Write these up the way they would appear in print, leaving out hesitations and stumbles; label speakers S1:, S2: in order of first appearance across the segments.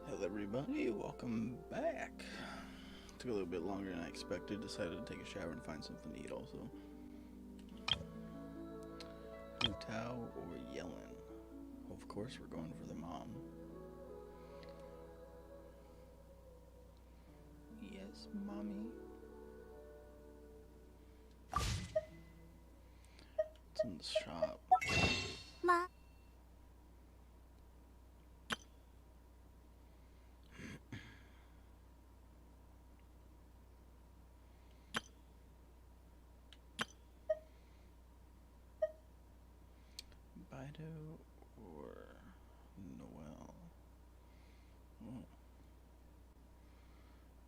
S1: Hello everybody, welcome back. Took a little bit longer than I expected. Decided to take a shower and find something to eat also. Hu Tao or Yellen? Well, of course we're going for the mom. Yes, mommy. What's in the shop?
S2: Ma.
S1: Bido or Noel? Oh.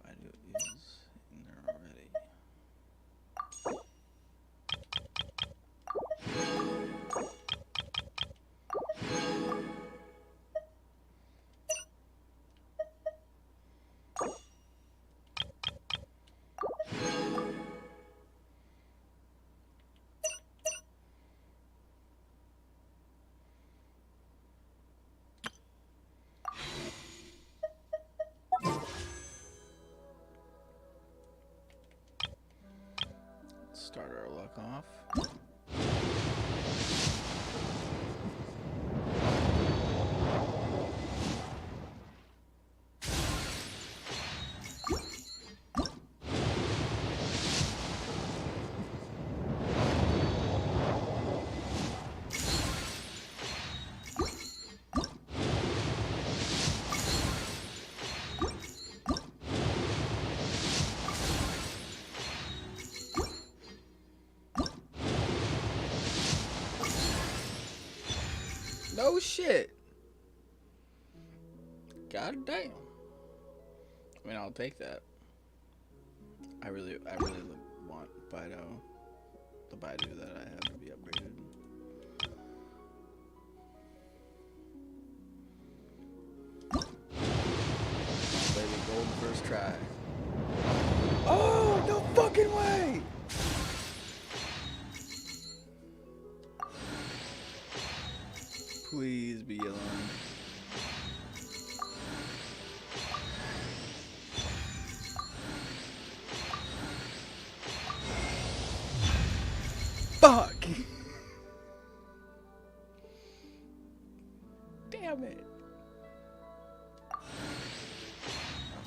S1: Bido is in there already. Start our luck off. No shit. God damn. I mean, I'll take that. I really want Bido, the Bido that I have to be upgraded. Baby, golden first try. Oh, no fucking way! Please be alone. Fuck! Damn it.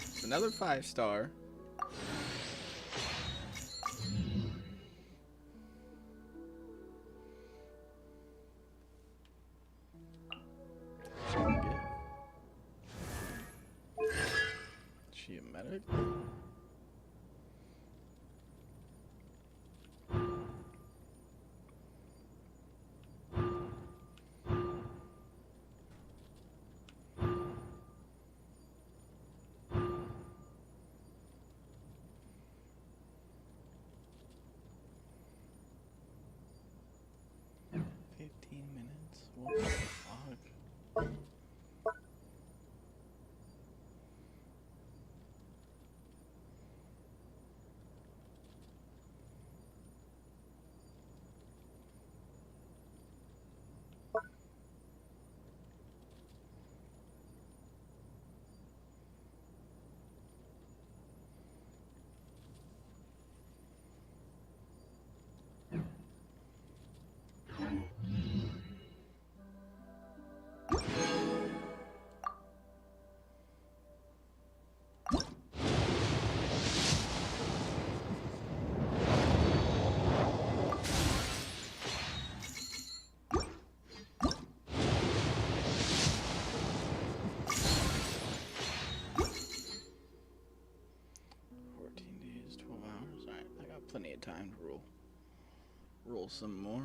S1: It's another 5-star. She a medic? What the fuck? Plenty of time to roll some more.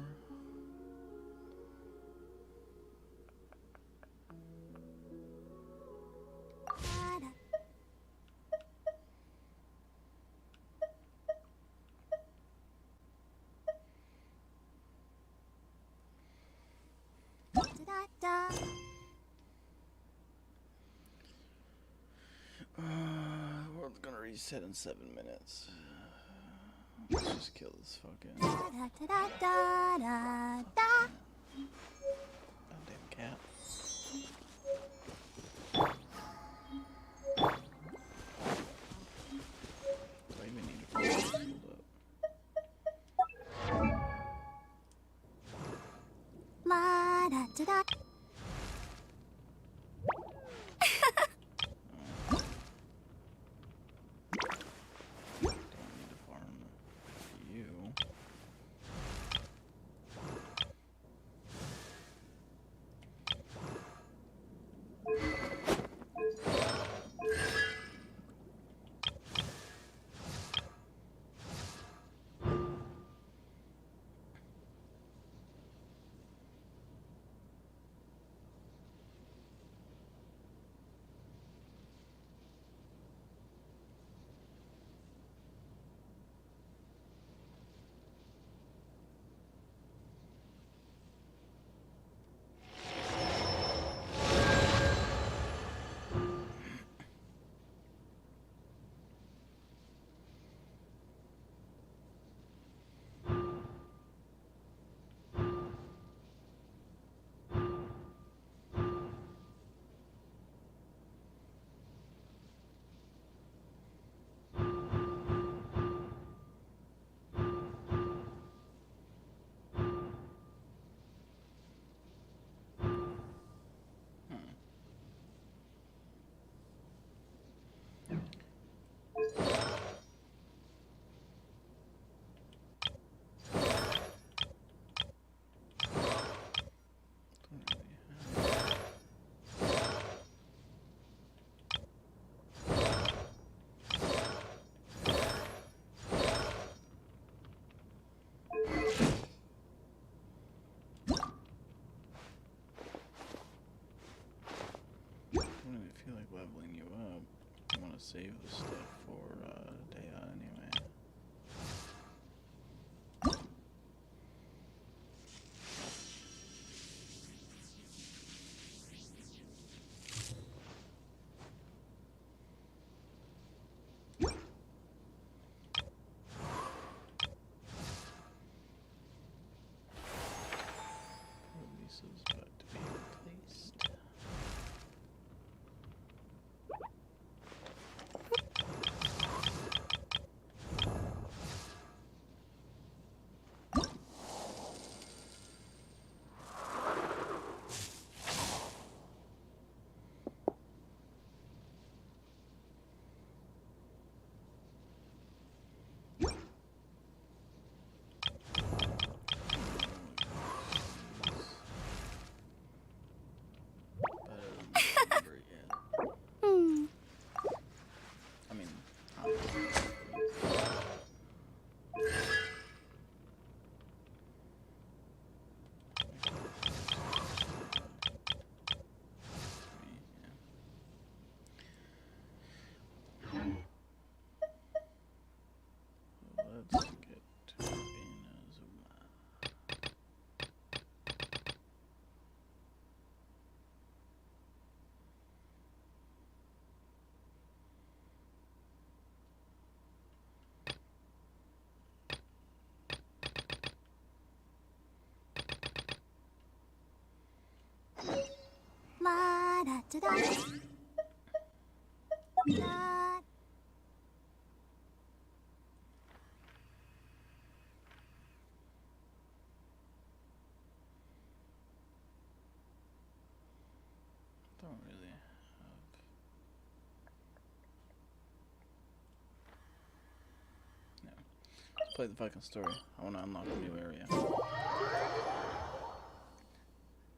S1: World's gonna reset in 7 minutes. Let's just kill this fucking. Don't need to farm you. Leveling you up. I want to save the stuff for Dea anyway. Lisa's about to be replaced. Let's get to Inazuma. Don't really have. No. Let's play the fucking story. I want to unlock a new area.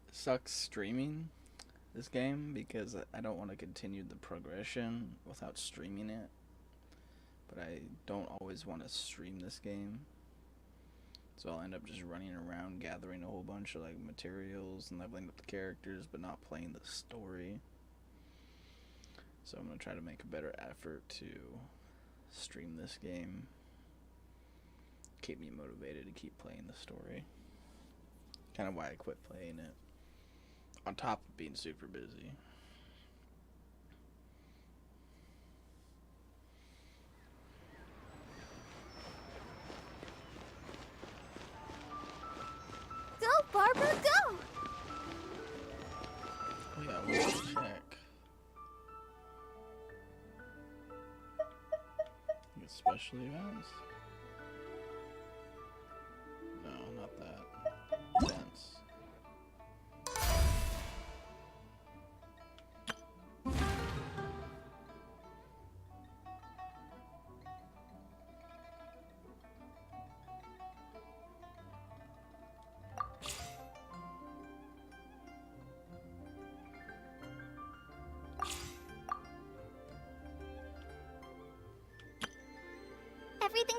S1: It sucks streaming this game because I don't want to continue the progression without streaming it. But I don't always want to stream this game. So I'll end up just running around gathering a whole bunch of like materials and leveling up the characters, but not playing the story. So I'm going to try to make a better effort to stream this game. Keep me motivated to keep playing the story. Kind of why I quit playing it. On top of being super busy.
S2: Go, Barbara, go!
S1: Oh yeah, we'll check. Get special events? No, not that. Events.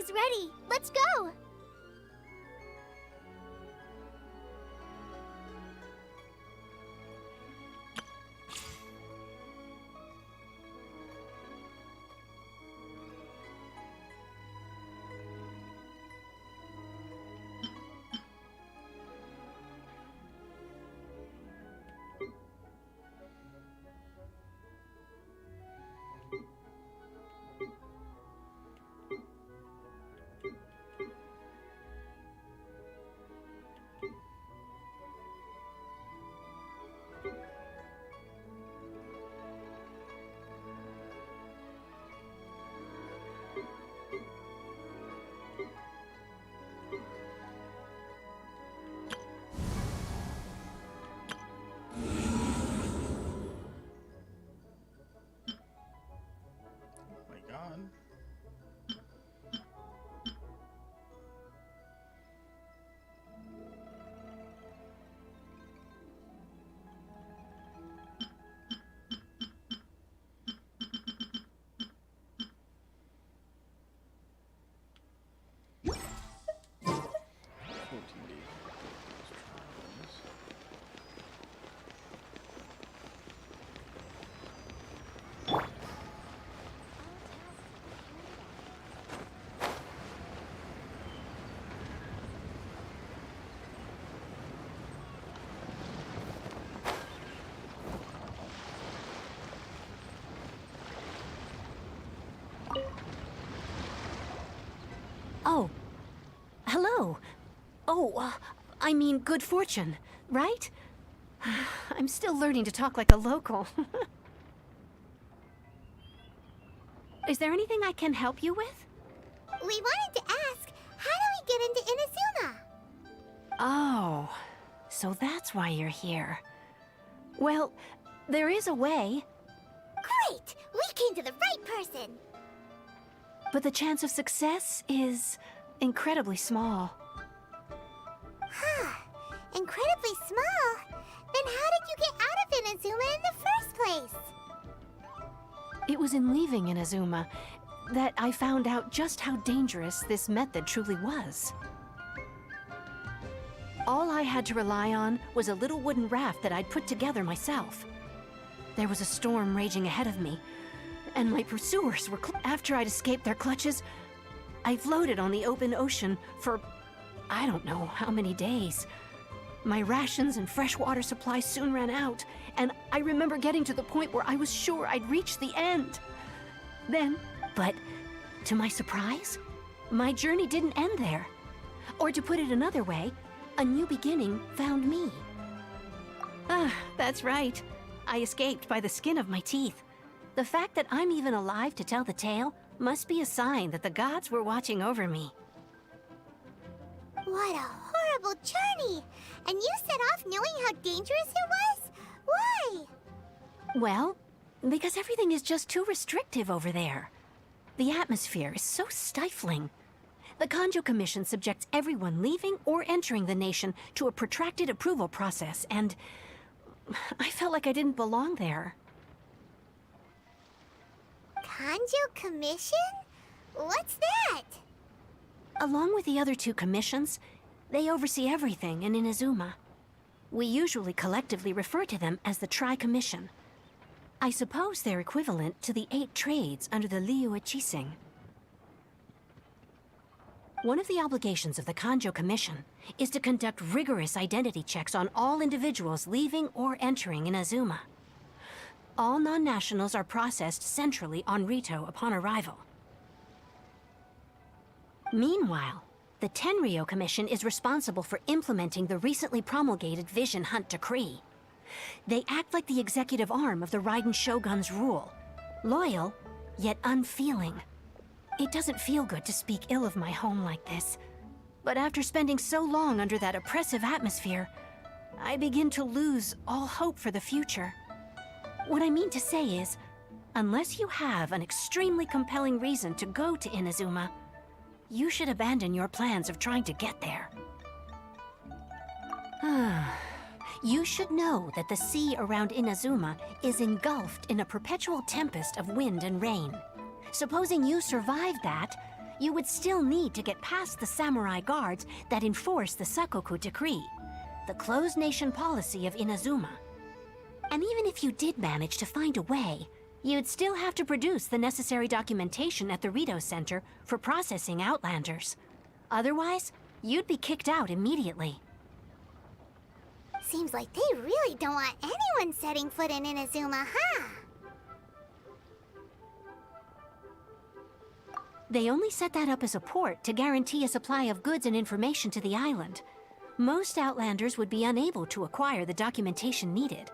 S2: bag's ready. Let's go.
S1: My God.
S3: Oh. Hello. Oh, I mean good fortune, right? I'm still learning to talk like a local. Is there anything I can help you with?
S2: We wanted to ask, how do we get into Inazuma?
S3: Oh, so that's why you're here. Well, there is a way,
S2: Great! We came to the right person.
S3: but the chance of success is incredibly small.
S2: Huh. Incredibly small. Then how did you get out of Inazuma in the first place?
S3: It was in leaving Inazuma that I found out just how dangerous this method truly was. All I had to rely on was a little wooden raft that I'd put together myself. There was a storm raging ahead of me, and my pursuers were after I'd escaped their clutches, I floated on the open ocean for I don't know how many days. My rations and fresh water supply soon ran out, and I remember getting to the point where I was sure I'd reached the end. But to my surprise, my journey didn't end there. Or to put it another way, a new beginning found me. Ah, that's right. I escaped by the skin of my teeth. The fact that I'm even alive to tell the tale must be a sign that the gods were watching over me.
S2: What a horrible journey! And you set off knowing how dangerous it was? Why?
S3: Well, because everything is just too restrictive over there. The atmosphere is so stifling. The Kanjo Commission subjects everyone leaving or entering the nation to a protracted approval process, and I felt like I didn't belong there.
S2: Kanjo Commission? What's that?
S3: Along with the other two commissions, they oversee everything in Inazuma. We usually collectively refer to them as the Tri-Commission. I suppose they're equivalent to the 8 trades under the Liu Chising. One of the obligations of the Kanjo Commission is to conduct rigorous identity checks on all individuals leaving or entering Inazuma. All non-nationals are processed centrally on Rito upon arrival. Meanwhile, the Tenryo Commission is responsible for implementing the recently promulgated Vision Hunt Decree. They act like the executive arm of the Raiden Shogun's rule. Loyal, yet unfeeling. It doesn't feel good to speak ill of my home like this. But after spending so long under that oppressive atmosphere, I begin to lose all hope for the future. What I mean to say is, unless you have an extremely compelling reason to go to Inazuma, you should abandon your plans of trying to get there. You should know that the sea around Inazuma is engulfed in a perpetual tempest of wind and rain. Supposing you survive that, you would still need to get past the samurai guards that enforce the Sakoku Decree, the closed nation policy of Inazuma. And even if you did manage to find a way, you'd still have to produce the necessary documentation at the Rito Center for processing Outlanders. Otherwise, you'd be kicked out immediately.
S2: Seems like they really don't want anyone setting foot in Inazuma, huh?
S3: They only set that up as a port to guarantee a supply of goods and information to the island. Most Outlanders would be unable to acquire the documentation needed.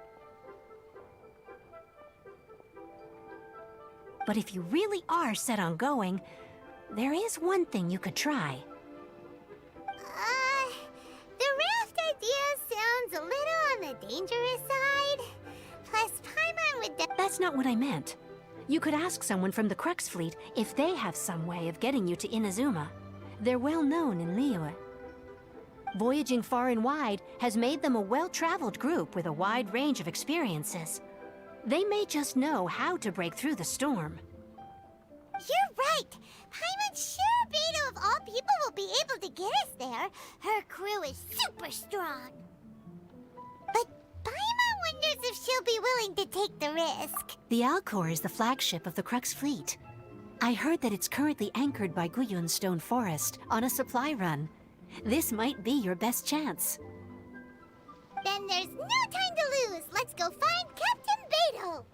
S3: But if you really are set on going, there is one thing you could try.
S2: The raft idea sounds a little on the dangerous side. Plus, Paimon would
S3: That's not what I meant. You could ask someone from the Crux Fleet if they have some way of getting you to Inazuma. They're well known in Liyue. Voyaging far and wide has made them a well-traveled group with a wide range of experiences. They may just know how to break through the storm.
S2: You're right! Paimon's sure Beto of all people will be able to get us there. Her crew is super strong. But Paimon wonders if she'll be willing to take the risk.
S3: The Alcor is the flagship of the Crux Fleet. I heard that it's currently anchored by Guyun Stone Forest on a supply run. This might be your best chance.
S2: Then there's no time to lose. Let's go find Captain Beto.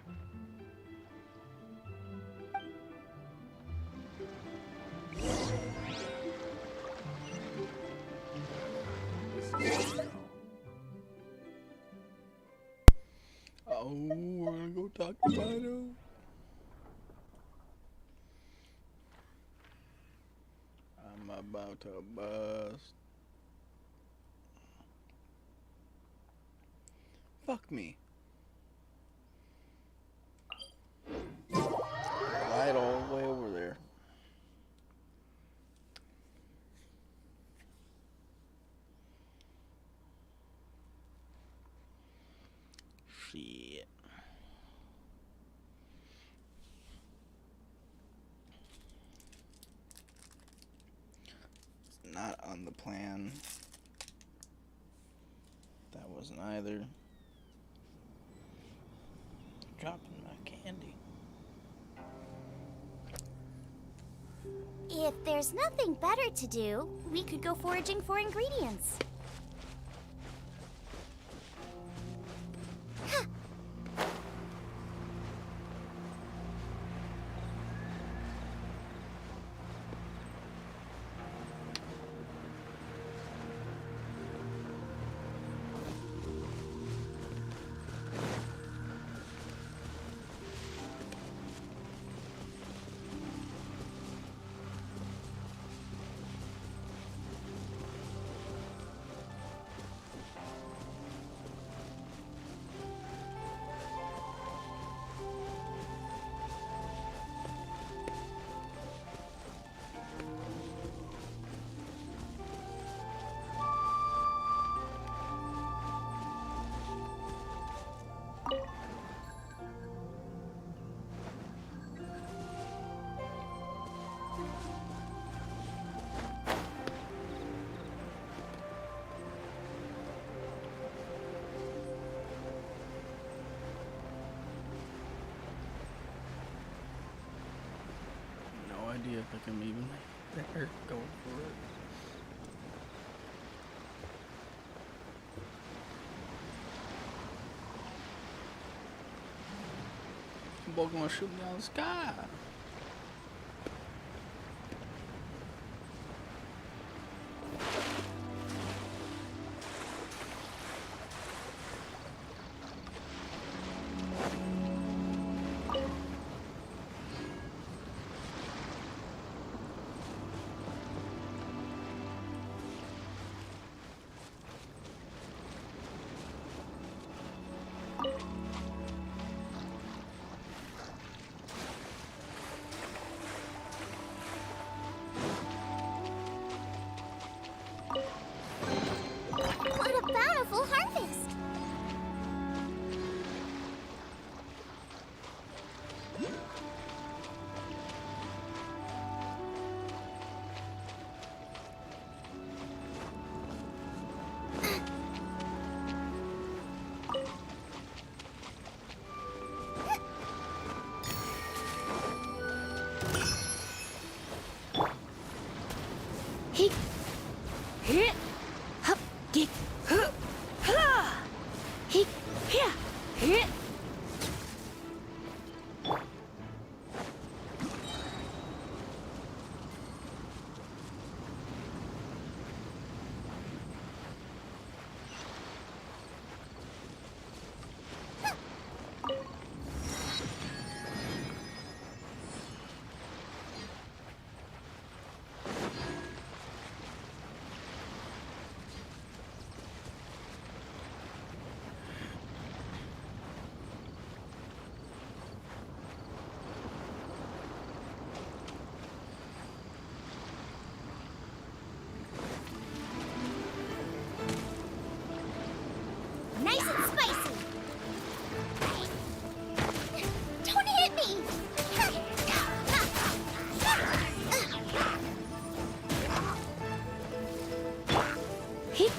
S1: Oh, we're gonna go talk to Beto. I'm about to bust. Fuck me. Right all the way over there. Shit. It's not on the plan. That wasn't either. Dropping my candy.
S2: If there's nothing better to do, we could go foraging for ingredients.
S1: No idea if I can even there go for it. Pokemon shoot me out of the sky.
S2: What a bountiful harvest!
S3: Get. He. Yeah. Hit.
S2: Nice and spicy. Don't hit me.
S3: Hit.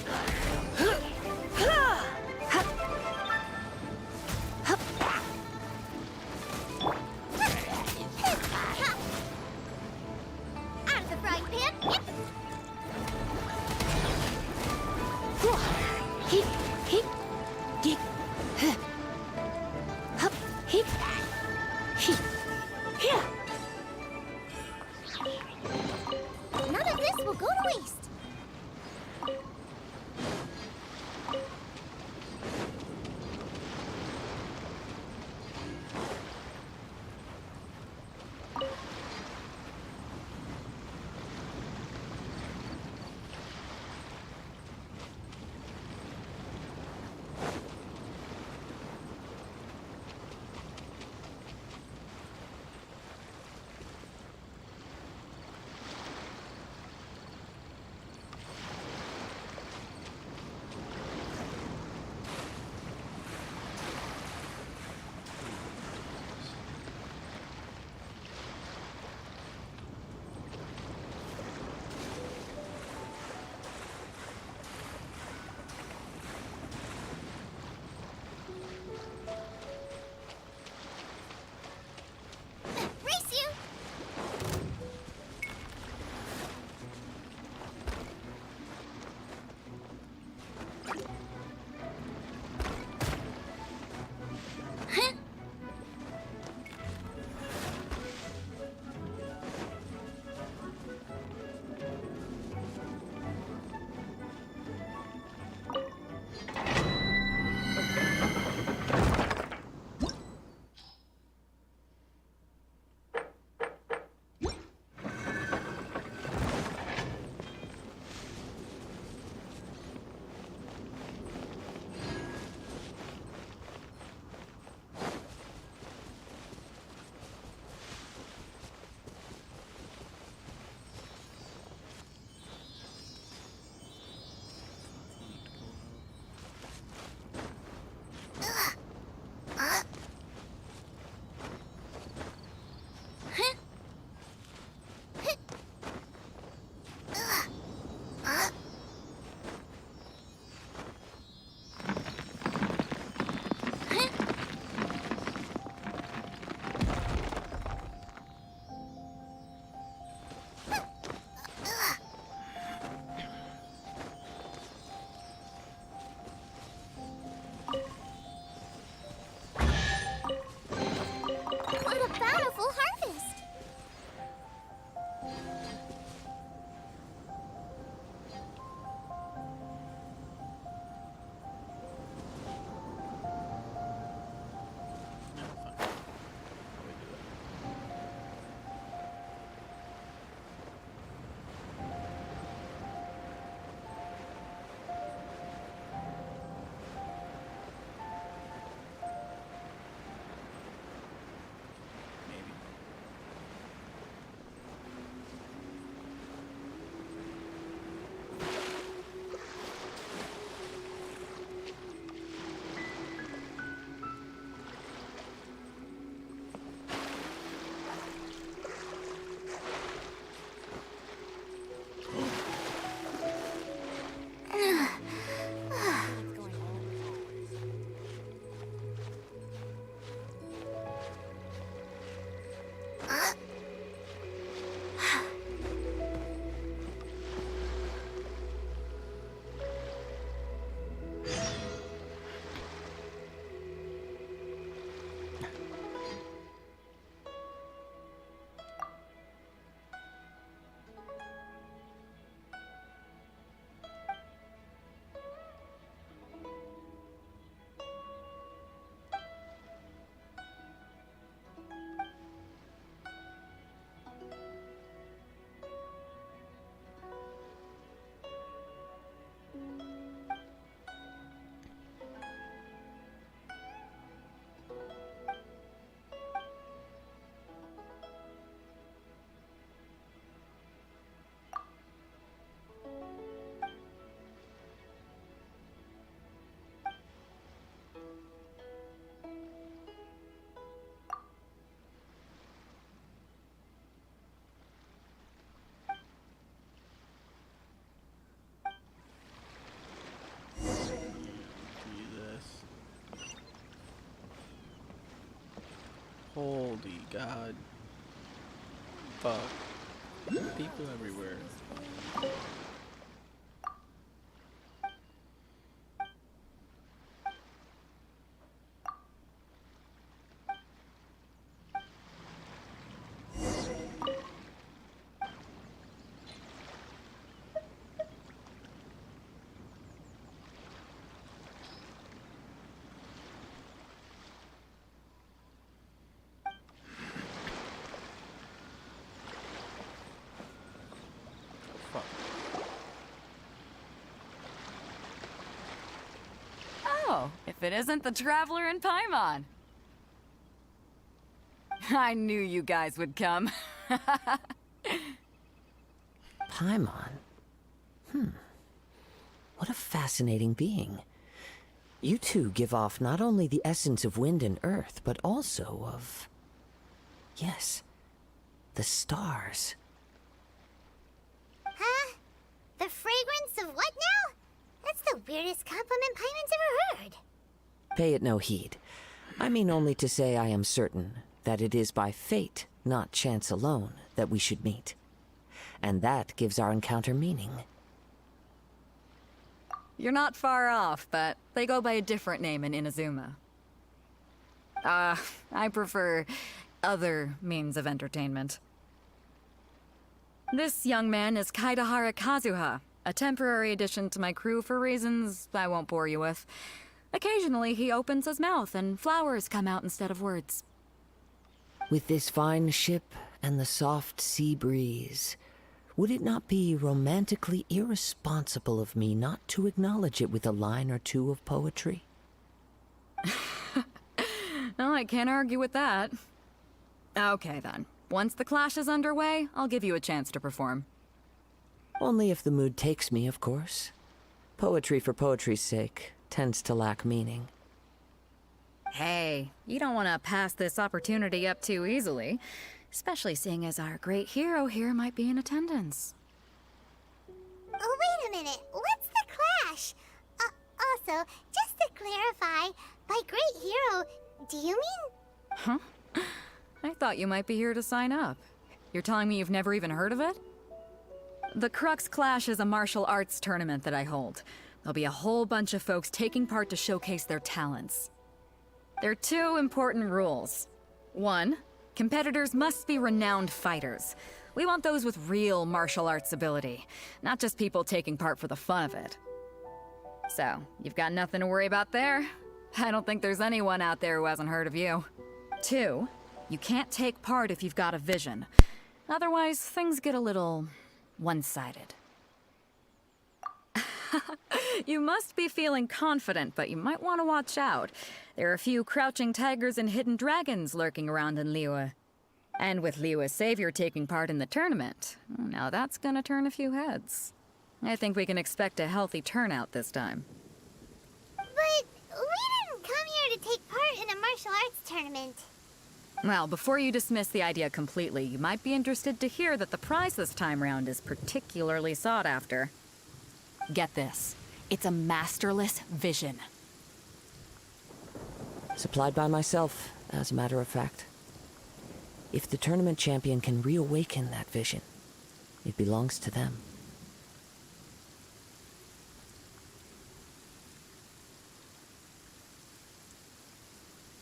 S2: Out of the frying pan. Yep.
S3: Hit. Hit. Get. Hup. Hit. Hit. Yeah.
S2: None of this will go to waste.
S1: Holy God. Fuck. People everywhere. Fuck.
S4: Oh, if it isn't the Traveler in Paimon. I knew you guys would come.
S5: Paimon? What a fascinating being. You two give off not only the essence of wind and earth, but also of... yes, the stars.
S2: Huh? The fragrance of what now? That's the weirdest compliment Paimon's ever heard.
S5: Pay it no heed. I mean only to say I am certain that it is by fate, not chance alone, that we should meet. And that gives our encounter meaning.
S4: You're not far off, but they go by a different name in Inazuma. I prefer other means of entertainment. This young man is Kaidahara Kazuha, a temporary addition to my crew for reasons I won't bore you with. Occasionally, he opens his mouth and flowers come out instead of words.
S5: With this fine ship and the soft sea breeze, would it not be romantically irresponsible of me not to acknowledge it with a line or two of poetry?
S4: No, I can't argue with that. Okay then. Once the clash is underway, I'll give you a chance to perform.
S5: Only if the mood takes me, of course. Poetry for poetry's sake tends to lack meaning.
S4: Hey, you don't want to pass this opportunity up too easily. Especially seeing as our great hero here might be in attendance.
S2: Oh, wait a minute. What's the clash? Also, just to clarify, by great hero, do you mean...
S4: Huh? I thought you might be here to sign up. You're telling me you've never even heard of it? The Crux Clash is a martial arts tournament that I hold. There'll be a whole bunch of folks taking part to showcase their talents. There are two important rules. One, competitors must be renowned fighters. We want those with real martial arts ability, not just people taking part for the fun of it. So, you've got nothing to worry about there. I don't think there's anyone out there who hasn't heard of you. Two, you can't take part if you've got a vision. Otherwise, things get a little one-sided. You must be feeling confident, but you might want to watch out. There are a few crouching tigers and hidden dragons lurking around in Liyue. And with Liyue's savior taking part in the tournament, now that's gonna turn a few heads. I think we can expect a healthy turnout this time.
S2: But we didn't come here to take part in a martial arts tournament.
S4: Well, before you dismiss the idea completely, you might be interested to hear that the prize this time round is particularly sought after. Get this. It's a masterless vision.
S5: Supplied by myself, as a matter of fact. If the tournament champion can reawaken that vision, it belongs to them.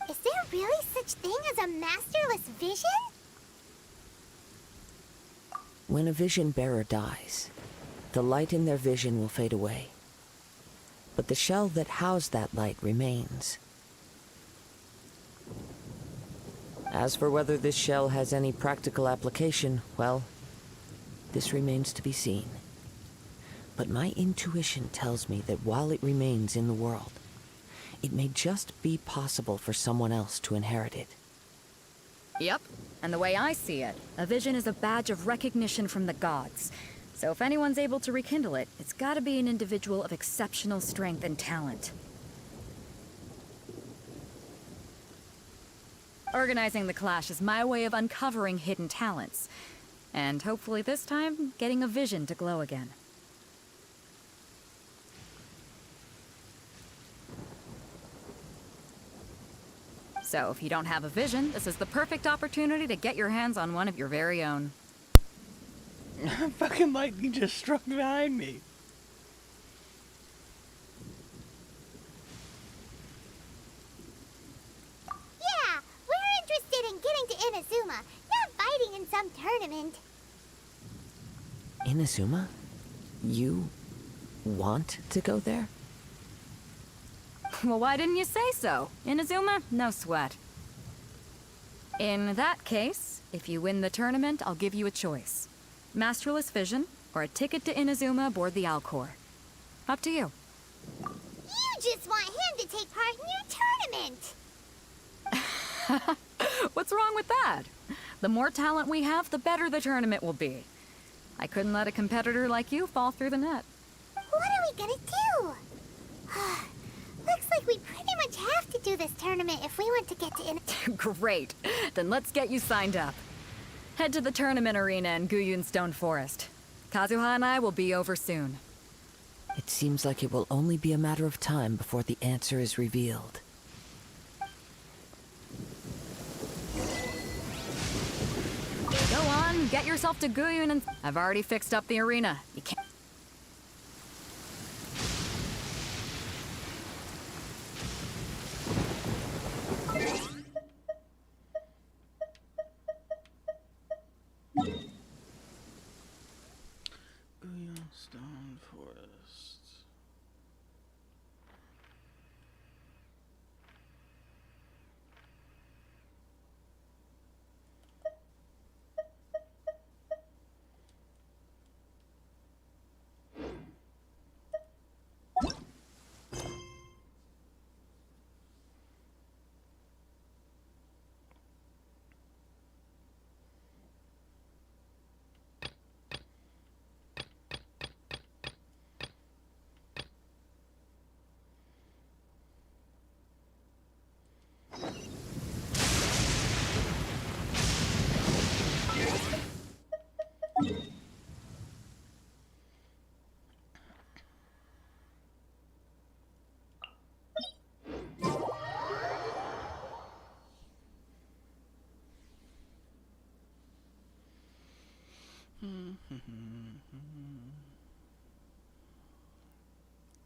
S2: Is there really such thing as a masterless vision?
S5: When a vision bearer dies, the light in their vision will fade away. But the shell that housed that light remains. As for whether this shell has any practical application, well, this remains to be seen. But my intuition tells me that while it remains in the world, it may just be possible for someone else to inherit it.
S4: Yep. And the way I see it, a vision is a badge of recognition from the gods. So if anyone's able to rekindle it, it's gotta be an individual of exceptional strength and talent. Organizing the clash is my way of uncovering hidden talents. And hopefully this time, getting a vision to glow again. So if you don't have a vision, this is the perfect opportunity to get your hands on one of your very own.
S1: Fucking lightning just struck behind me.
S2: Yeah, we're interested in getting to Inazuma, not fighting in some tournament.
S5: Inazuma? You want to go there?
S4: Well, why didn't you say so? Inazuma, no sweat. In that case, if you win the tournament, I'll give you a choice. Masterless Vision, or a ticket to Inazuma aboard the Alcor. Up to you.
S2: You just want him to take part in your tournament.
S4: What's wrong with that? The more talent we have, the better the tournament will be. I couldn't let a competitor like you fall through the net.
S2: What are we gonna do? Looks like we pretty much have to do this tournament if we want to get to
S4: Great. Then let's get you signed up. Head to the tournament arena in Guyun Stone Forest. Kazuha and I will be over soon.
S5: It seems like it will only be a matter of time before the answer is revealed.
S4: Go on, get yourself to Guyun and... I've already fixed up the arena. You can't...
S1: Stone Forest.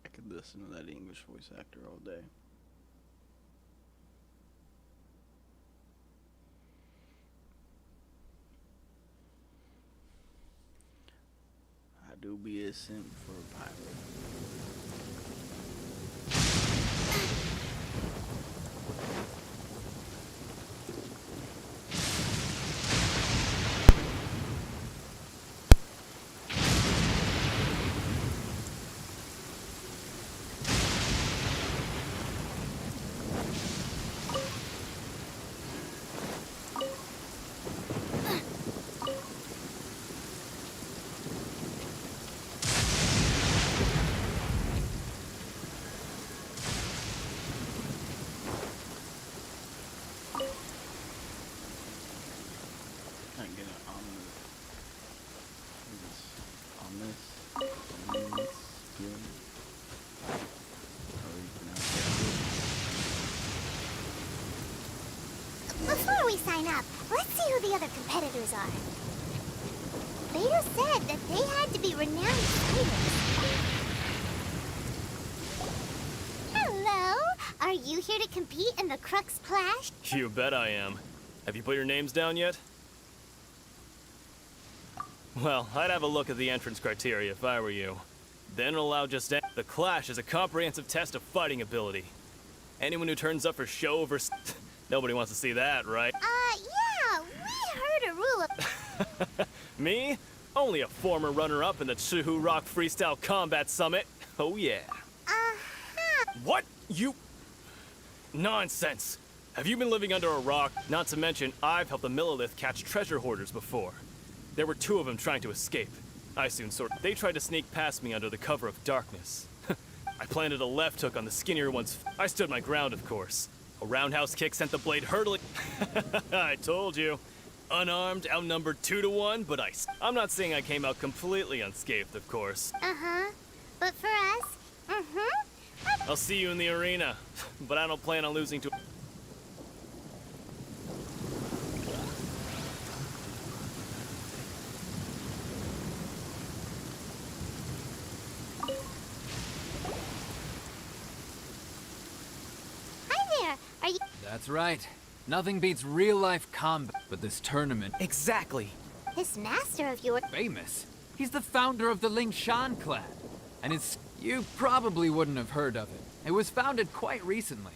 S1: I could listen to that English voice actor all day. I do be a simp for a pirate.
S2: Before we sign up, let's see who the other competitors are. Beto said that they had to be renowned fighters. Hello! Are you here to compete in the Crux Clash?
S6: You bet I am. Have you put your names down yet? Well, I'd have a look at the entrance criteria if I were you. Then allow just the Clash is a comprehensive test of fighting ability. Anyone who turns up for show over... Nobody wants to see that, right?
S2: Yeah, we heard a rule of...
S6: Me? Only a former runner-up in the Chihu Rock Freestyle Combat Summit. Oh yeah.
S2: Uh-huh.
S6: What? You... Nonsense. Have you been living under a rock? Not to mention, I've helped the Millilith catch treasure hoarders before. There were 2 of them trying to escape. I soon They tried to sneak past me under the cover of darkness. I planted a left hook on the skinnier one's... I stood my ground, of course. A roundhouse kick sent the blade hurtling... I told you. Unarmed, outnumbered 2 to 1, but I'm not saying I came out completely unscathed, of course.
S2: Uh-huh. But for us,
S6: I'll see you in the arena, but I don't plan on losing to...
S7: That's right. Nothing beats real-life combat, but this tournament.
S6: Exactly.
S2: This master of yours.
S7: Famous. He's the founder of the Ling Shan clan. And it's... You probably wouldn't have heard of it. It was founded quite recently.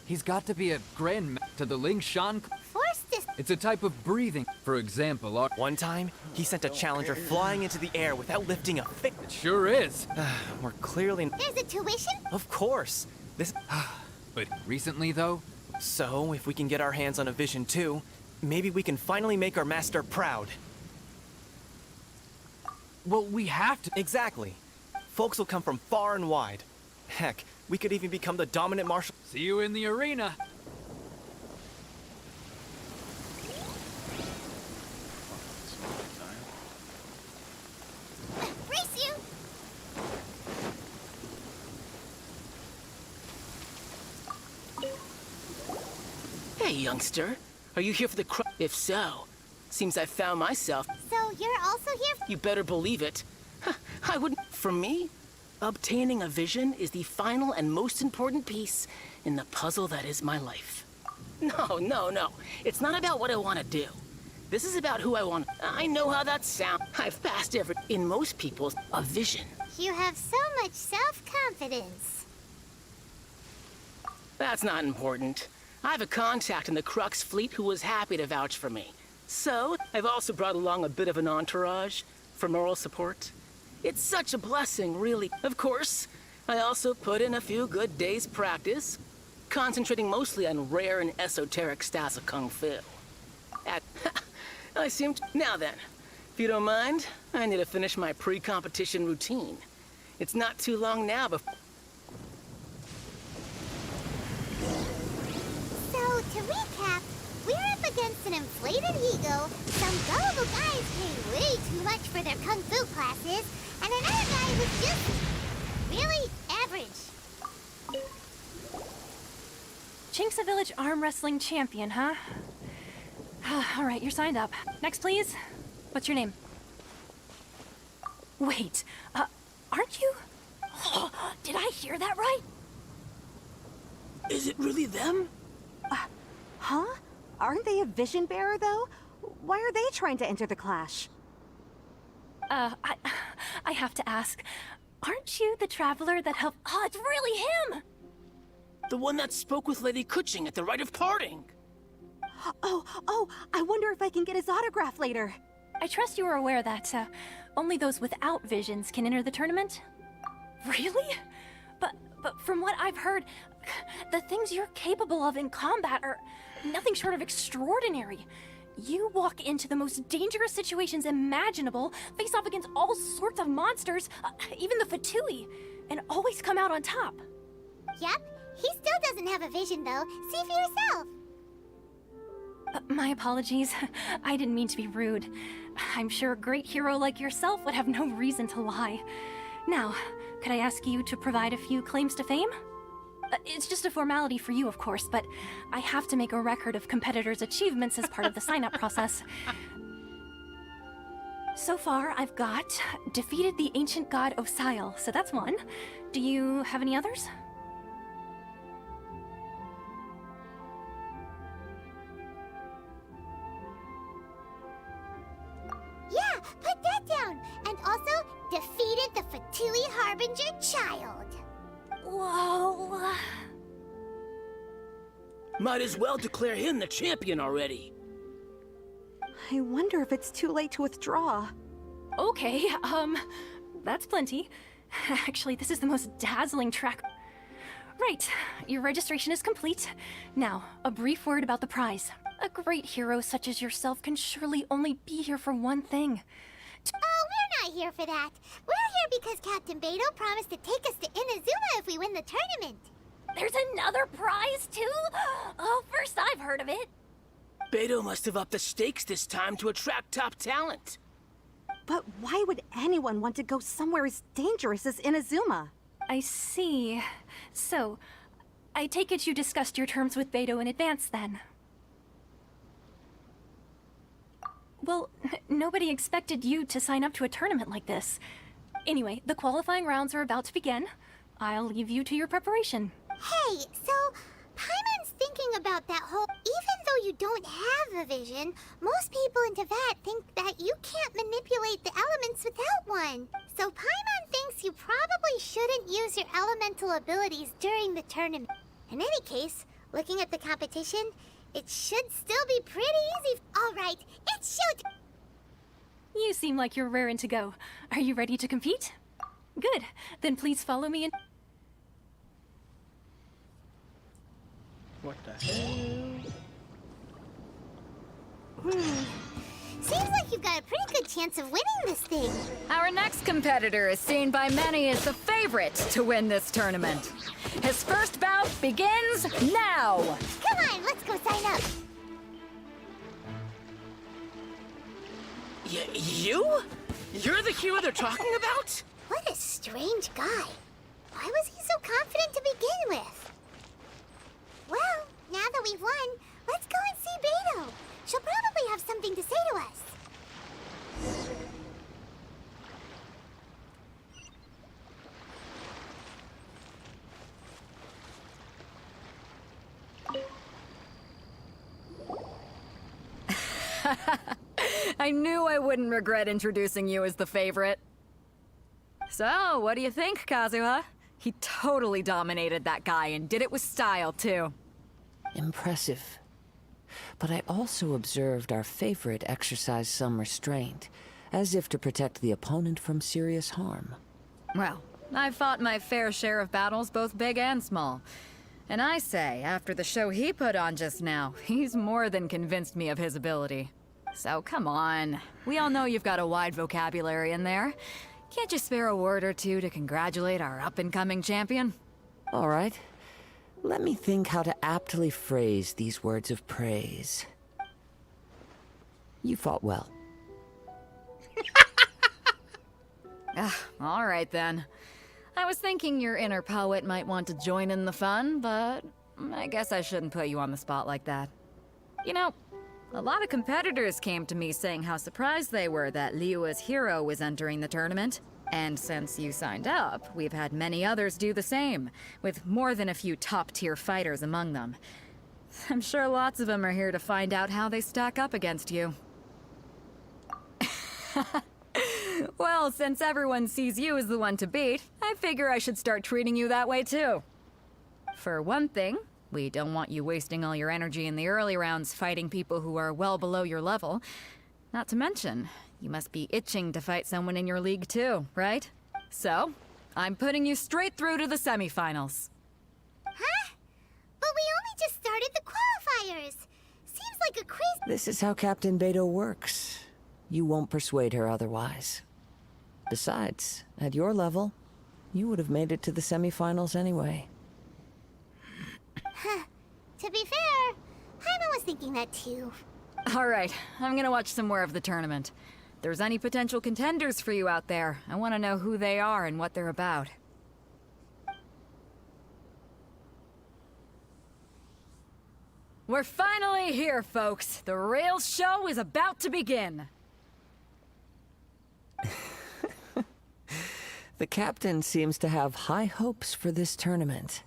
S7: He's got to be a grandmaster to the Ling Shan clan.
S2: Forced this.
S7: It's a type of breathing. For example, our...
S6: One time, he sent a challenger flying into the air without lifting a finger.
S7: It sure is.
S6: We're clearly...
S2: There's a tuition?
S6: Of course. This...
S7: But recently, though,
S6: So, if we can get our hands on a vision too, maybe we can finally make our master proud.
S7: well, we have to...
S6: Exactly. Folks will come from far and wide. Heck, we could even become the dominant martial...
S7: See you in the arena.
S2: Race you!
S8: Hey, youngster. Are you here for the If so, seems I found myself.
S2: So you're also here?
S8: You better believe it. I wouldn't. For me, obtaining a vision is the final and most important piece in the puzzle that is my life. No. It's not about what I want to do. This is about who I want. I know how that sounds. I've passed every... In most people's, a vision.
S2: You have so much self-confidence.
S8: That's not important. I have a contact in the Crux fleet who was happy to vouch for me. So, I've also brought along a bit of an entourage for moral support. It's such a blessing, really. Of course, I also put in a few good days' practice, concentrating mostly on rare and esoteric styles of Kung Fu. I seem to... Now then, if you don't mind, I need to finish my pre-competition routine. It's not too long now before...
S2: So, to recap, we're up against an inflated ego, some gullible guys pay way too much for their kung fu classes, and another guy who's just really average.
S3: Chinksa Village arm wrestling champion, huh? All right, you're signed up. Next, please. What's your name? Wait, aren't you? Did I hear that right?
S8: Is it really them?
S9: Huh? Aren't they a vision bearer, though? Why are they trying to enter the clash?
S3: I have to ask. Aren't you the traveler that helped... Oh, it's really him!
S8: The one that spoke with Lady Kuching at the rite of parting.
S9: Oh, I wonder if I can get his autograph later.
S3: I trust you are aware that, only those without visions can enter the tournament? Really? But from what I've heard, the things you're capable of in combat are nothing short of extraordinary. You walk into the most dangerous situations imaginable, face off against all sorts of monsters, even the Fatui, and always come out on top.
S2: Yep, he still doesn't have a vision though. See for yourself.
S3: My apologies. I didn't mean to be rude. I'm sure a great hero like yourself would have no reason to lie. Now, could I ask you to provide a few claims to fame? It's just a formality for you, of course, but I have to make a record of competitors' achievements as part of the sign-up process. So far, I've got defeated the ancient god Osial, so that's one. Do you have any others?
S2: Yeah, put that down. And also, defeated the Fatui Harbinger child.
S3: Whoa.
S8: Might as well declare him the champion already.
S9: I wonder if it's too late to withdraw.
S3: Okay, that's plenty. Actually, this is the most dazzling track. Right, your registration is complete. Now, a brief word about the prize. A great hero such as yourself can surely only be here for one thing.
S2: Oh, we're not here for that. We're here because Captain Beto promised to take us to Inazuma if we win the tournament.
S3: There's another prize, too? Oh, first I've heard of it.
S8: Beto must have upped the stakes this time to attract top talent.
S9: But why would anyone want to go somewhere as dangerous as Inazuma?
S3: I see. So, I take it you discussed your terms with Beto in advance, then? Well, nobody expected you to sign up to a tournament like this. Anyway, the qualifying rounds are about to begin. I'll leave you to your preparation.
S2: Hey, so Paimon's thinking thinking about that whole... Even though you don't have a vision, most people in Teyvat think that you can't manipulate the elements without one. So Paimon thinks you probably shouldn't use your elemental abilities during the tournament. In any case, looking at the competition, it should still be pretty easy. All right, it's showtime.
S10: You seem like you're raring to go. Are you ready to compete? Good. Then please follow me and...
S1: What the hell?
S2: Seems like you've got a pretty good chance of winning this thing.
S4: Our next competitor is seen by many as the favorite to win this tournament. His first bout begins now!
S2: Come on, let's go sign up.
S8: You? You're the hero they're talking about?
S2: What a strange guy. Why was he so confident to begin with? Well, now that we've won, let's go and see Beto. She'll probably have something to say to us.
S4: I knew I wouldn't regret introducing you as the favorite. So, what do you think, Kazuha? He totally dominated that guy and did it with style, too.
S5: Impressive. But I also observed our favorite exercise some restraint, as if to protect the opponent from serious harm.
S4: Well, I've fought my fair share of battles, both big and small. And I say, after the show he put on just now, he's more than convinced me of his ability. So come on. We all know you've got a wide vocabulary in there. Can't you spare a word or two to congratulate our up-and-coming champion?
S5: All right. Let me think how to aptly phrase these words of praise. You fought well.
S4: All right then. I was thinking your inner poet might want to join in the fun, but I guess I shouldn't put you on the spot like that. You know, a lot of competitors came to me saying how surprised they were that Liyue's hero was entering the tournament. And since you signed up, we've had many others do the same, with more than a few top-tier fighters among them. I'm sure lots of them are here to find out how they stack up against you. Well, since everyone sees you as the one to beat, I figure I should start treating you that way too. For one thing, we don't want you wasting all your energy in the early rounds fighting people who are well below your level. Not to mention, you must be itching to fight someone in your league too, right? So, I'm putting you straight through to the semifinals.
S2: Huh? But we only just started the qualifiers. Seems like a crazy...
S5: This is how Captain Beto works. You won't persuade her otherwise. Besides, at your level, you would have made it to the semifinals anyway.
S2: Huh. To be fair, Paimon was thinking that too.
S4: All right, I'm gonna watch some more of the tournament. If there's any potential contenders for you out there, I want to know who they are and what they're about. We're finally here, folks. The real show is about to begin.
S5: The captain seems to have high hopes for this tournament.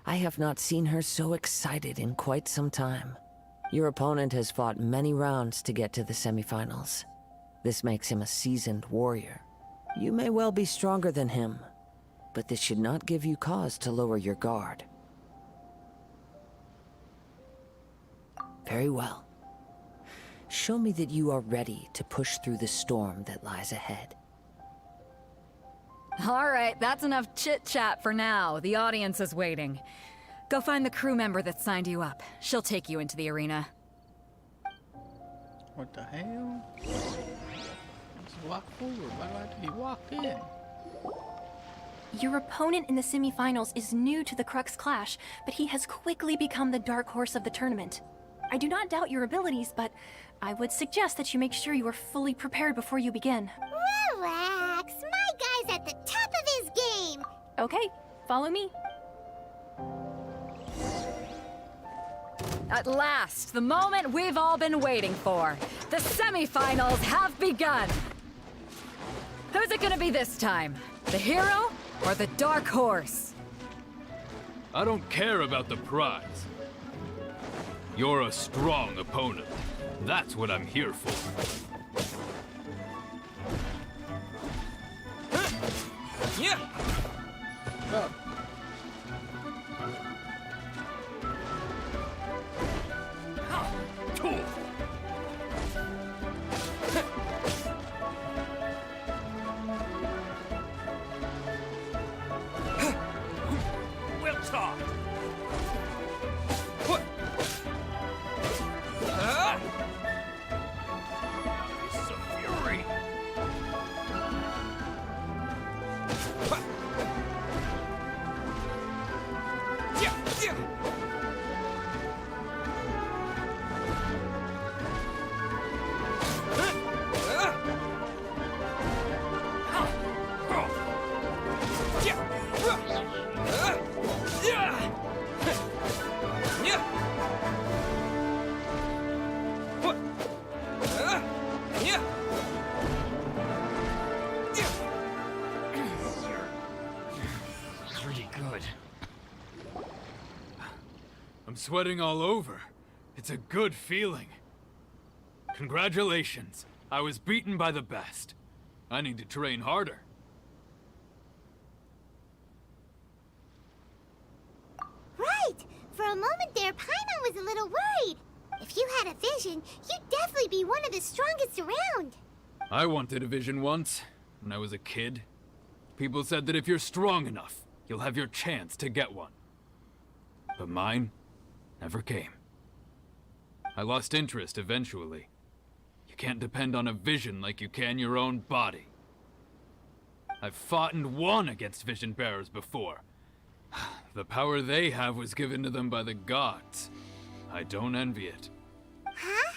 S5: I have not seen her so excited in quite some time. Your opponent has fought many rounds to get to the semifinals. This makes him a seasoned warrior. You may well be stronger than him, but this should not give you cause to lower your guard. Very well. Show me that you are ready to push through the storm that lies ahead.
S4: All right, that's enough chit-chat for now. The audience is waiting. Go find the crew member that signed you up. She'll take you into the arena.
S1: What the hell? Just walk forward. Why do I have to be walked in?
S10: Your opponent in the semifinals is new to the Crux Clash, but he has quickly become the dark horse of the tournament. I do not doubt your abilities, but I would suggest that you make sure you are fully prepared before you begin.
S2: Relax. My guy's at the top of his game.
S10: Okay, follow me.
S4: At last, the moment we've all been waiting for. The semifinals have begun. Who's it gonna be this time? The hero or the dark horse?
S11: I don't care about the prize.
S7: You're a strong opponent. That's what I'm here for.
S6: Yeah!
S1: Oh.
S7: Cool.
S6: We'll talk! This is a fury! Pretty good.
S7: I'm sweating all over. It's a good feeling. Congratulations. I was beaten by the best. I need to train harder.
S2: Right! For a moment there, Paimon was a little worried. If you had a vision, you'd definitely be one of the strongest around.
S7: I wanted a vision once, when I was a kid. People said that if you're strong enough, you'll have your chance to get one. But mine never came. I lost interest eventually. You can't depend on a vision like you can your own body. I've fought and won against vision bearers before. The power they have was given to them by the gods. I don't envy it.
S2: Huh?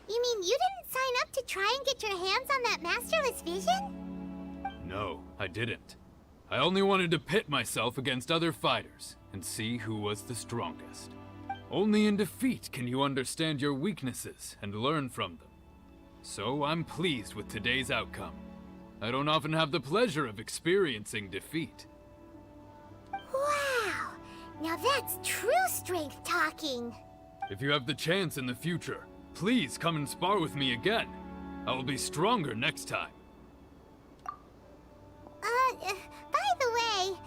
S2: You mean you didn't sign up to try and get your hands on that masterless vision?
S7: No, I didn't. I only wanted to pit myself against other fighters and see who was the strongest. Only in defeat can you understand your weaknesses and learn from them. So I'm pleased with today's outcome. I don't often have the pleasure of experiencing defeat.
S2: Wow! Now that's true strength talking.
S7: If you have the chance in the future, please come and spar with me again. I will be stronger next time.
S2: By the way,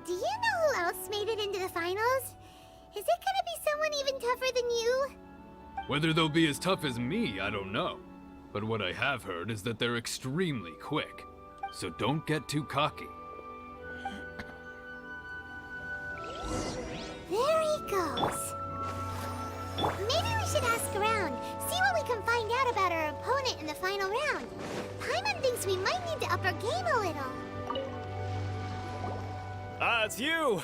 S2: do you know who else made it into the finals? Is it gonna be someone even tougher than you?
S7: Whether they'll be as tough as me, I don't know. But what I have heard is that they're extremely quick. So don't get too cocky.
S2: There he goes. Maybe we should ask around, see what we can find out about our opponent in the final round. Paimon thinks we might need to up our game a little.
S6: Ah, it's you!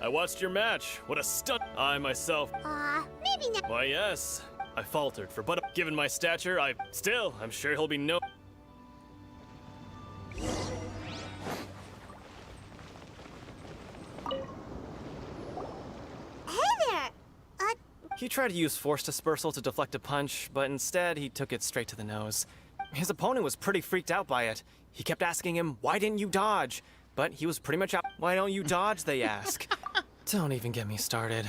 S6: I watched your match. What a stunt! I myself...
S2: Maybe not.
S6: Why, yes. I faltered for but given my stature, I'm sure he'll be no...
S2: Hey there!
S6: He tried to use force dispersal to deflect a punch, but instead he took it straight to the nose. His opponent was pretty freaked out by it. He kept asking him, why didn't you dodge? But he was pretty much out. Why don't you dodge, they ask. Don't even get me started.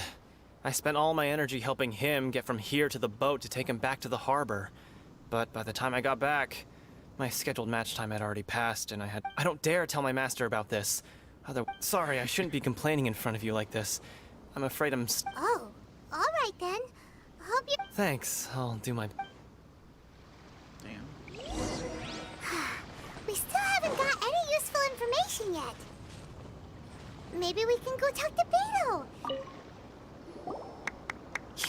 S6: I spent all my energy helping him get from here to the boat to take him back to the harbor. But by the time I got back, my scheduled match time had already passed, and I don't dare tell my master about this. Sorry, I shouldn't be complaining in front of you like this. I'm afraid I'm...
S2: Oh, alright then. Hope you...
S6: Thanks, I'll do my...
S1: Damn.
S2: We still haven't got any useful information yet. Maybe we can go talk to Beto.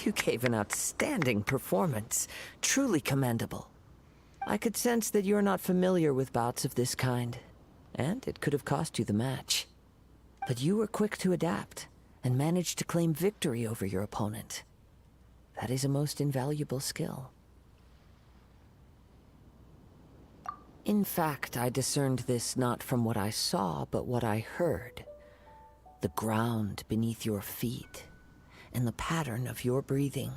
S5: You gave an outstanding performance. Truly commendable. I could sense that you're not familiar with bouts of this kind, and it could have cost you the match. But you were quick to adapt, and managed to claim victory over your opponent. That is a most invaluable skill. In fact, I discerned this not from what I saw, but what I heard. The ground beneath your feet, and the pattern of your breathing.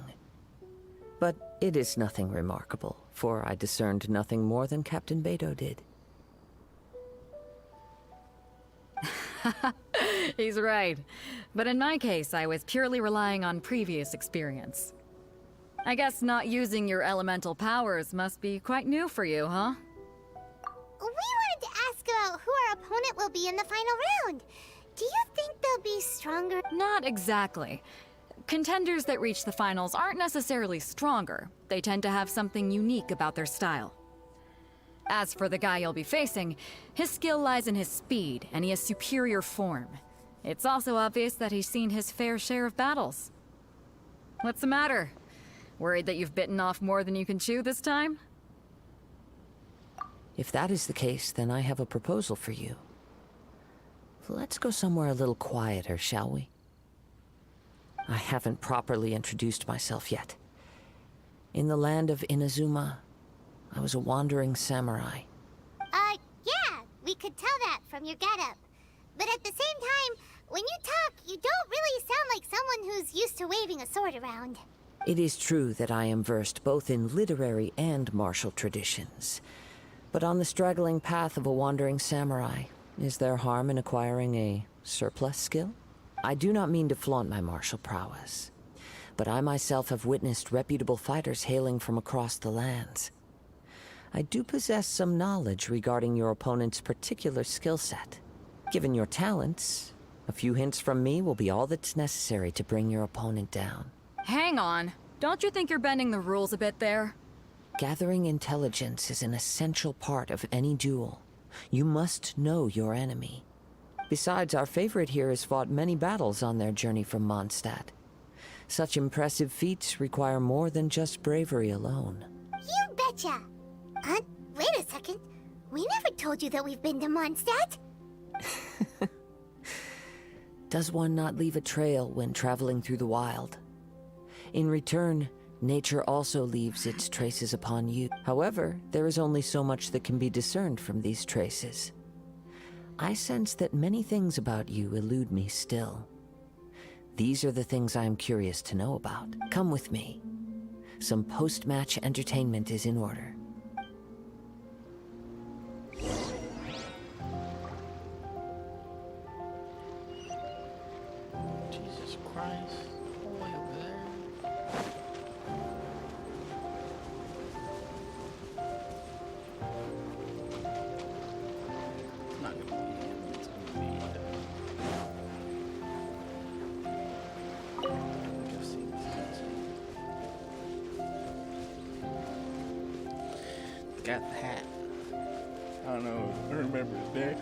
S5: But it is nothing remarkable, for I discerned nothing more than Captain Beto did.
S4: He's right. But in my case, I was purely relying on previous experience. I guess not using your elemental powers must be quite new for you, huh?
S2: We wanted to ask about who our opponent will be in the final round. Do you think they'll be stronger?
S4: Not exactly. Contenders that reach the finals aren't necessarily stronger. They tend to have something unique about their style. As for the guy you'll be facing, his skill lies in his speed, and he has superior form. It's also obvious that he's seen his fair share of battles. What's the matter? Worried that you've bitten off more than you can chew this time?
S5: If that is the case, then I have a proposal for you. Let's go somewhere a little quieter, shall we? I haven't properly introduced myself yet. In the land of Inazuma, I was a wandering samurai.
S2: Yeah, we could tell that from your getup. But at the same time, when you talk, you don't really sound like someone who's used to waving a sword around.
S5: It is true that I am versed both in literary and martial traditions. But on the straggling path of a wandering samurai, is there harm in acquiring a surplus skill? I do not mean to flaunt my martial prowess, but I myself have witnessed reputable fighters hailing from across the lands. I do possess some knowledge regarding your opponent's particular skill set. Given your talents, a few hints from me will be all that's necessary to bring your opponent down.
S4: Hang on. Don't you think you're bending the rules a bit there?
S5: Gathering intelligence is an essential part of any duel. You must know your enemy. Besides, our favorite here has fought many battles on their journey from Mondstadt. Such impressive feats require more than just bravery alone.
S2: You betcha! Wait a second. We never told you that we've been to Mondstadt.
S5: Does one not leave a trail when traveling through the wild? In return, nature also leaves its traces upon you. However, there is only so much that can be discerned from these traces. I sense that many things about you elude me still. These are the things I am curious to know about. Come with me. Some post-match entertainment is in order.
S1: Jesus Christ. All the way over there. It's not gonna be him. It's gonna be I've seen this. Got the hat. I don't know. I remember his name.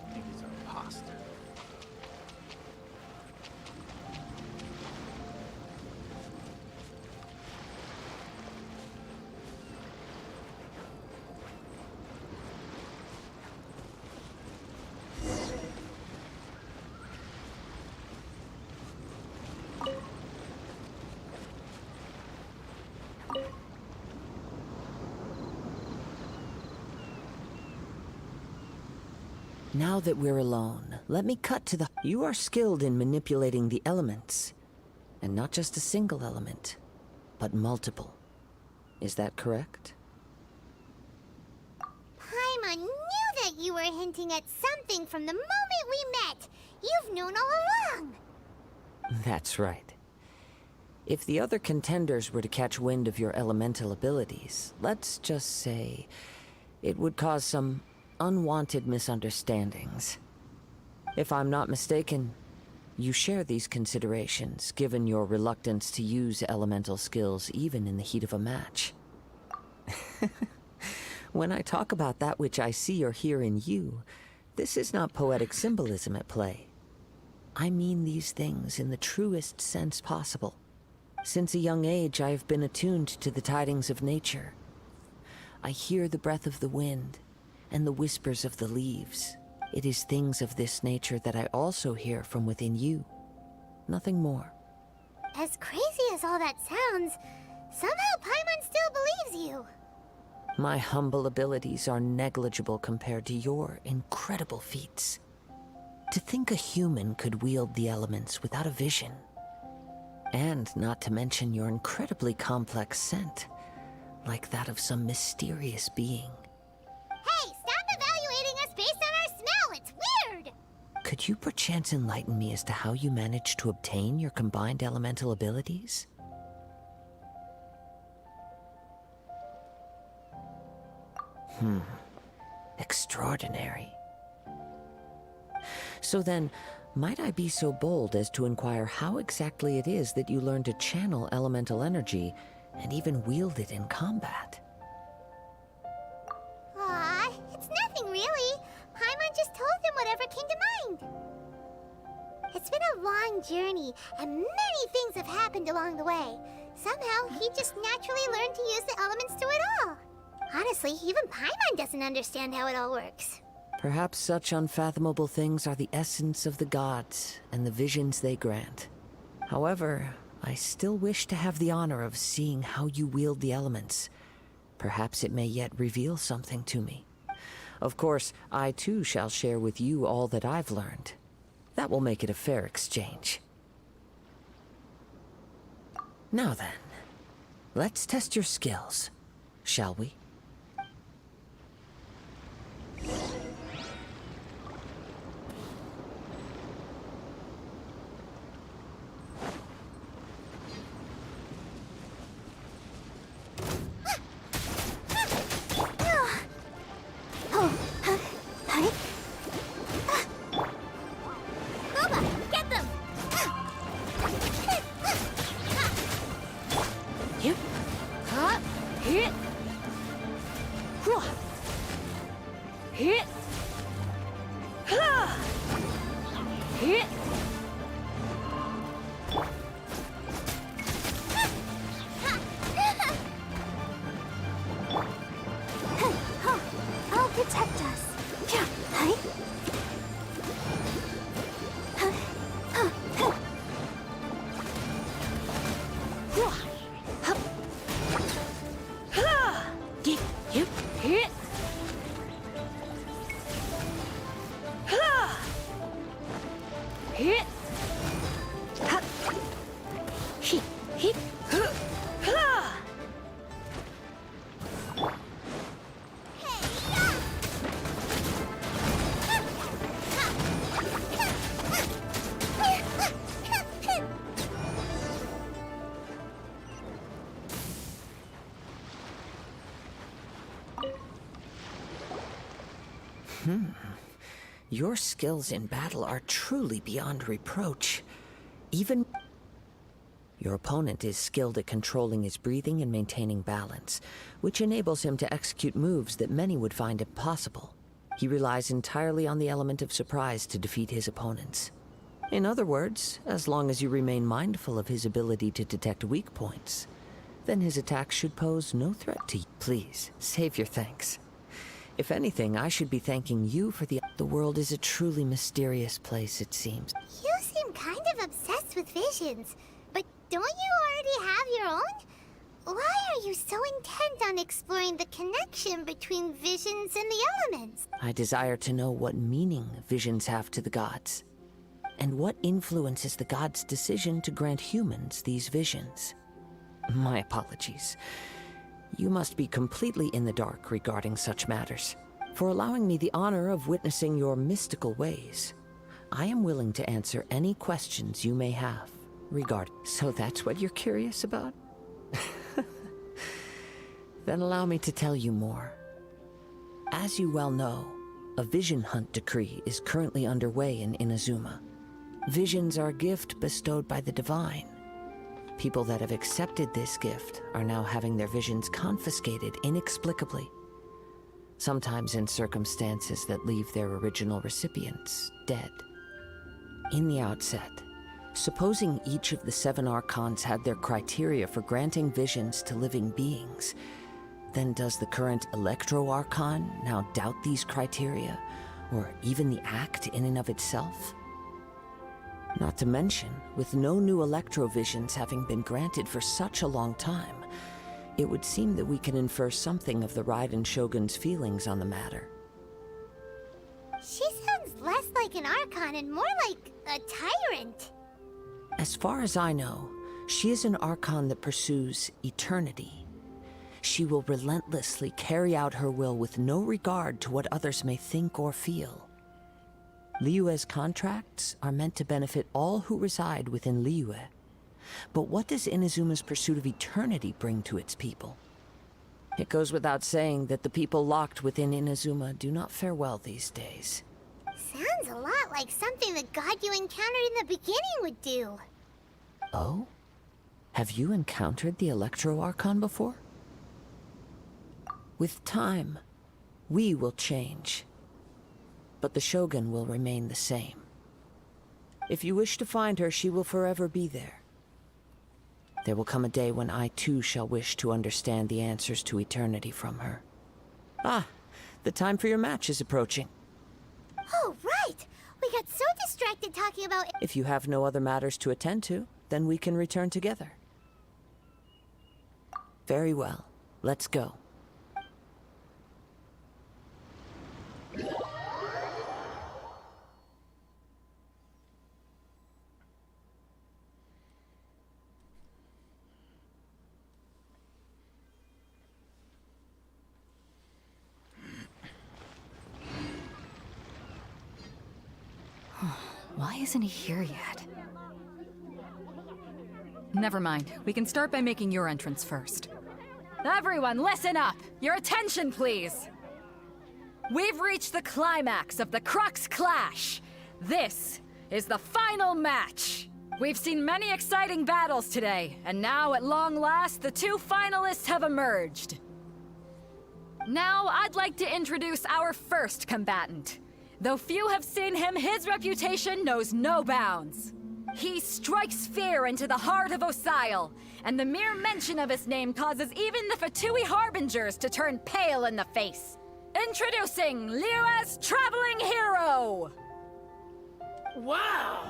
S1: I think he's an imposter.
S5: Now that we're alone, let me cut to the... You are skilled in manipulating the elements. And not just a single element, but multiple. Is that correct?
S2: Paimon knew that you were hinting at something from the moment we met. You've known all along.
S5: That's right. If the other contenders were to catch wind of your elemental abilities, let's just say it would cause some unwanted misunderstandings. If I'm not mistaken, you share these considerations, given your reluctance to use elemental skills even in the heat of a match. When I talk about that which I see or hear in you, this is not poetic symbolism at play. I mean these things in the truest sense possible. Since a young age, I have been attuned to the tidings of nature. I hear the breath of the wind and the whispers of the leaves. It is things of this nature that I also hear from within you. Nothing more.
S2: As crazy as all that sounds, somehow Paimon still believes you.
S5: My humble abilities are negligible compared to your incredible feats. To think a human could wield the elements without a vision. And not to mention your incredibly complex scent. like that of some mysterious being.
S2: Hey, stop evaluating us based on our smell! It's weird!
S5: Could you perchance enlighten me as to how you managed to obtain your combined elemental abilities? Extraordinary. So then, might I be so bold as to inquire how exactly it is that you learned to channel elemental energy and even wield it in combat?
S2: Aw, it's nothing really. Paimon just told him whatever came to mind. It's been a long journey, and many things have happened along the way. Somehow, he just naturally learned to use the elements through it all. Honestly, even Paimon doesn't understand how it all works.
S5: Perhaps such unfathomable things are the essence of the gods and the visions they grant. However, I still wish to have the honor of seeing how you wield the elements. Perhaps it may yet reveal something to me. Of course, I too shall share with you all that I've learned. That will make it a fair exchange. Now then, let's test your skills, shall we?
S2: I'll protect us. Your skills in battle are truly beyond reproach. Even your opponent is skilled at controlling his breathing and maintaining balance, which enables him to execute moves that many would find impossible. He relies entirely on the element of surprise to defeat his opponents. In other words, as long as you remain mindful of his ability to detect weak points, then his attacks should pose no threat to you. Please, save your thanks. If anything, I should be thanking you for the world is a truly mysterious place, it seems. You seem kind of obsessed with visions, but don't you already have your own? Why are you so intent on exploring the connection between visions and the elements?
S5: I desire to know what meaning visions have to the gods, and what influences the gods' decision to grant humans these visions. My apologies. You must be completely in the dark regarding such matters. For allowing me the honor of witnessing your mystical ways, I am willing to answer any questions you may have regarding... So that's what you're curious about? Then allow me to tell you more. As you well know, a vision hunt decree is currently underway in Inazuma. Visions are a gift bestowed by the divine. People that have accepted this gift are now having their visions confiscated inexplicably, sometimes in circumstances that leave their original recipients dead. In the outset, supposing each of the 7 archons had their criteria for granting visions to living beings, then does the current Electro-Archon now doubt these criteria, or even the act in and of itself? Not to mention, with no new electro-visions having been granted for such a long time, it would seem that we can infer something of the Raiden Shogun's feelings on the matter.
S2: She sounds less like an Archon and more like a tyrant.
S5: As far as I know, she is an Archon that pursues eternity. She will relentlessly carry out her will with no regard to what others may think or feel. Liyue's contracts are meant to benefit all who reside within Liyue. But what does Inazuma's pursuit of eternity bring to its people? It goes without saying that the people locked within Inazuma do not fare well these days.
S2: Sounds a lot like something the god you encountered in the beginning would do.
S5: Oh? Have you encountered the Electro Archon before? With time, we will change. But the Shogun will remain the same. If you wish to find her, she will forever be there. There will come a day when I too shall wish to understand the answers to eternity from her. Ah, the time for your match is approaching.
S2: Oh, right! We got so distracted talking about...
S5: If you have no other matters to attend to, then we can return together. Very well. Let's go.
S4: Why isn't he here yet? Never mind. We can start by making your entrance first. Everyone, listen up! Your attention, please! We've reached the climax of the Crux Clash! This is the final match! We've seen many exciting battles today, and now, at long last, the two finalists have emerged. Now, I'd like to introduce our first combatant. Though few have seen him, his reputation knows no bounds. He strikes fear into the heart of Osile, and the mere mention of his name causes even the Fatui Harbingers to turn pale in the face. Introducing Liyue's traveling hero!
S8: Wow!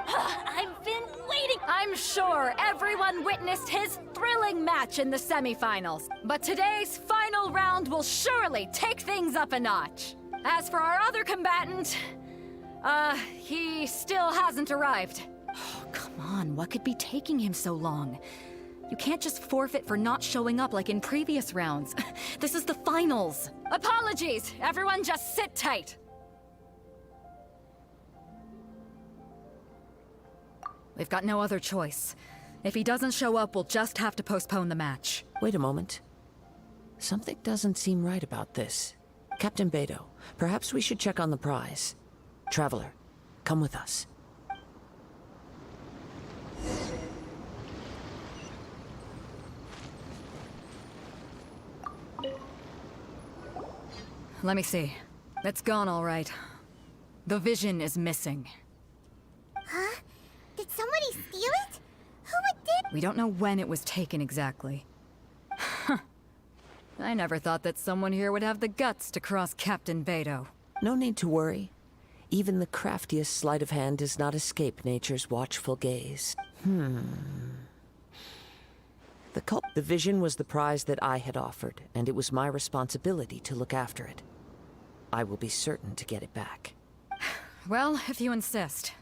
S4: I've been waiting! I'm sure everyone witnessed his thrilling match in the semifinals, but today's final round will surely take things up a notch. As for our other combatant, he still hasn't arrived. Oh, come on, what could be taking him so long? You can't just forfeit for not showing up like in previous rounds. This is the finals. Apologies, everyone just sit tight. We've got no other choice. If he doesn't show up, we'll just have to postpone the match.
S5: Wait a moment. Something doesn't seem right about this. Captain Beidou, perhaps we should check on the prize. Traveler, come with us.
S4: Let me see. It's gone all right. The vision is missing.
S2: Huh? Did somebody steal it? Who would did?
S4: We don't know when it was taken exactly. I never thought that someone here would have the guts to cross Captain Beidou.
S5: No need to worry. Even the craftiest sleight of hand does not escape nature's watchful gaze. The vision was the prize that I had offered, and it was my responsibility to look after it. I will be certain to get it back.
S4: Well, if you insist.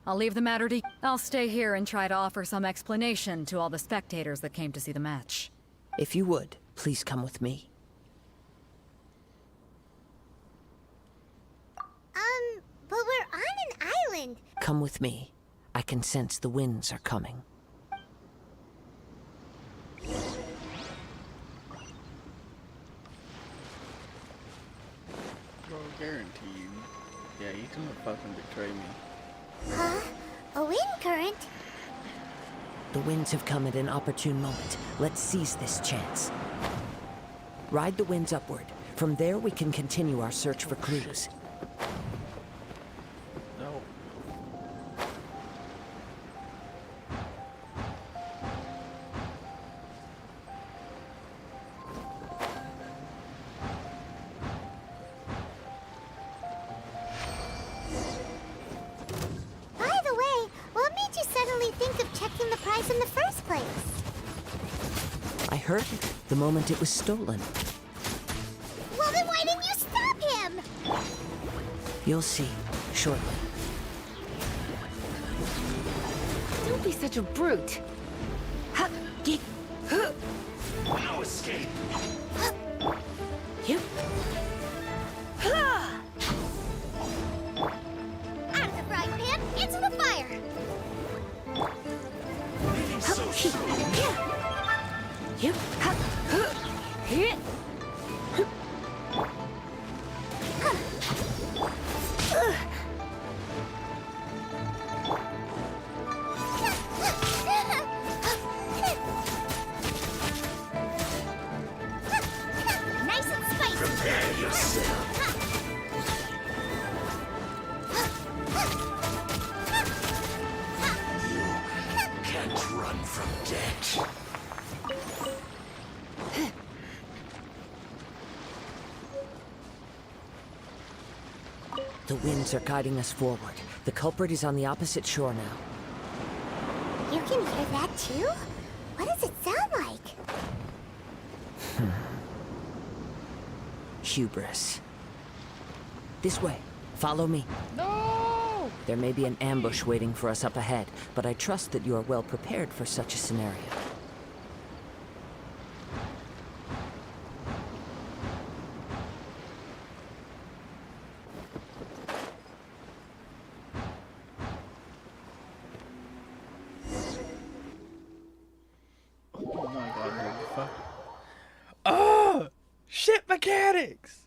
S4: I'll leave the matter to... I'll stay here and try to offer some explanation to all the spectators that came to see the match.
S5: If you would, please come with me.
S2: But we're on an island.
S5: Come with me. I can sense the winds are coming.
S1: Bro, guarantee you. Yeah, he's gonna fucking betray me.
S2: Huh? A wind current?
S5: The winds have come at an opportune moment. Let's seize this chance. Ride the winds upward. From there, we can continue our search for clues.
S1: No.
S2: By the way, what made you suddenly think of checking the prize in the first place?
S5: I heard it the moment it was stolen.
S2: Well, then why didn't you stop him?
S5: You'll see, shortly.
S3: Don't be such a brute.
S11: No escape.
S2: You. Out of the frying pan, into the fire.
S11: So strong.
S2: You. Nice and spicy.
S11: Prepare yourself. You can't run from death.
S5: The winds are guiding us forward. The culprit is on the opposite shore now.
S2: You can hear that too? What does it sound like?
S5: Hubris. This way. Follow me. No! There may be an ambush waiting for us up ahead, but I trust that you are well prepared for such a scenario.
S1: Oh my god, dude. Fuck. Oh! Shit mechanics!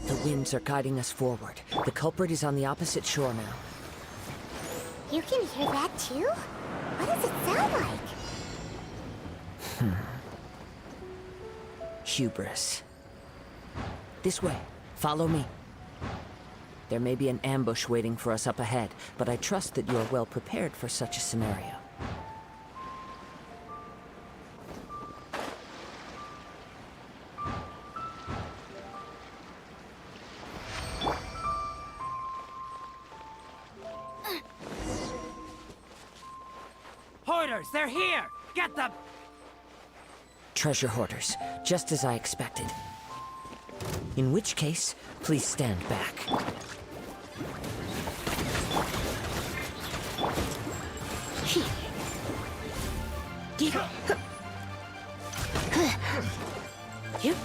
S5: The winds are guiding us forward. The culprit is on the opposite shore now.
S2: You can hear that too? What does it sound like?
S5: Hubris. This way. Follow me. There may be an ambush waiting for us up ahead, but I trust that you are well prepared for such a scenario.
S7: Hoarders, they're here! Get them!
S5: Treasure hoarders, just as I expected. In which case, please stand back.
S2: You.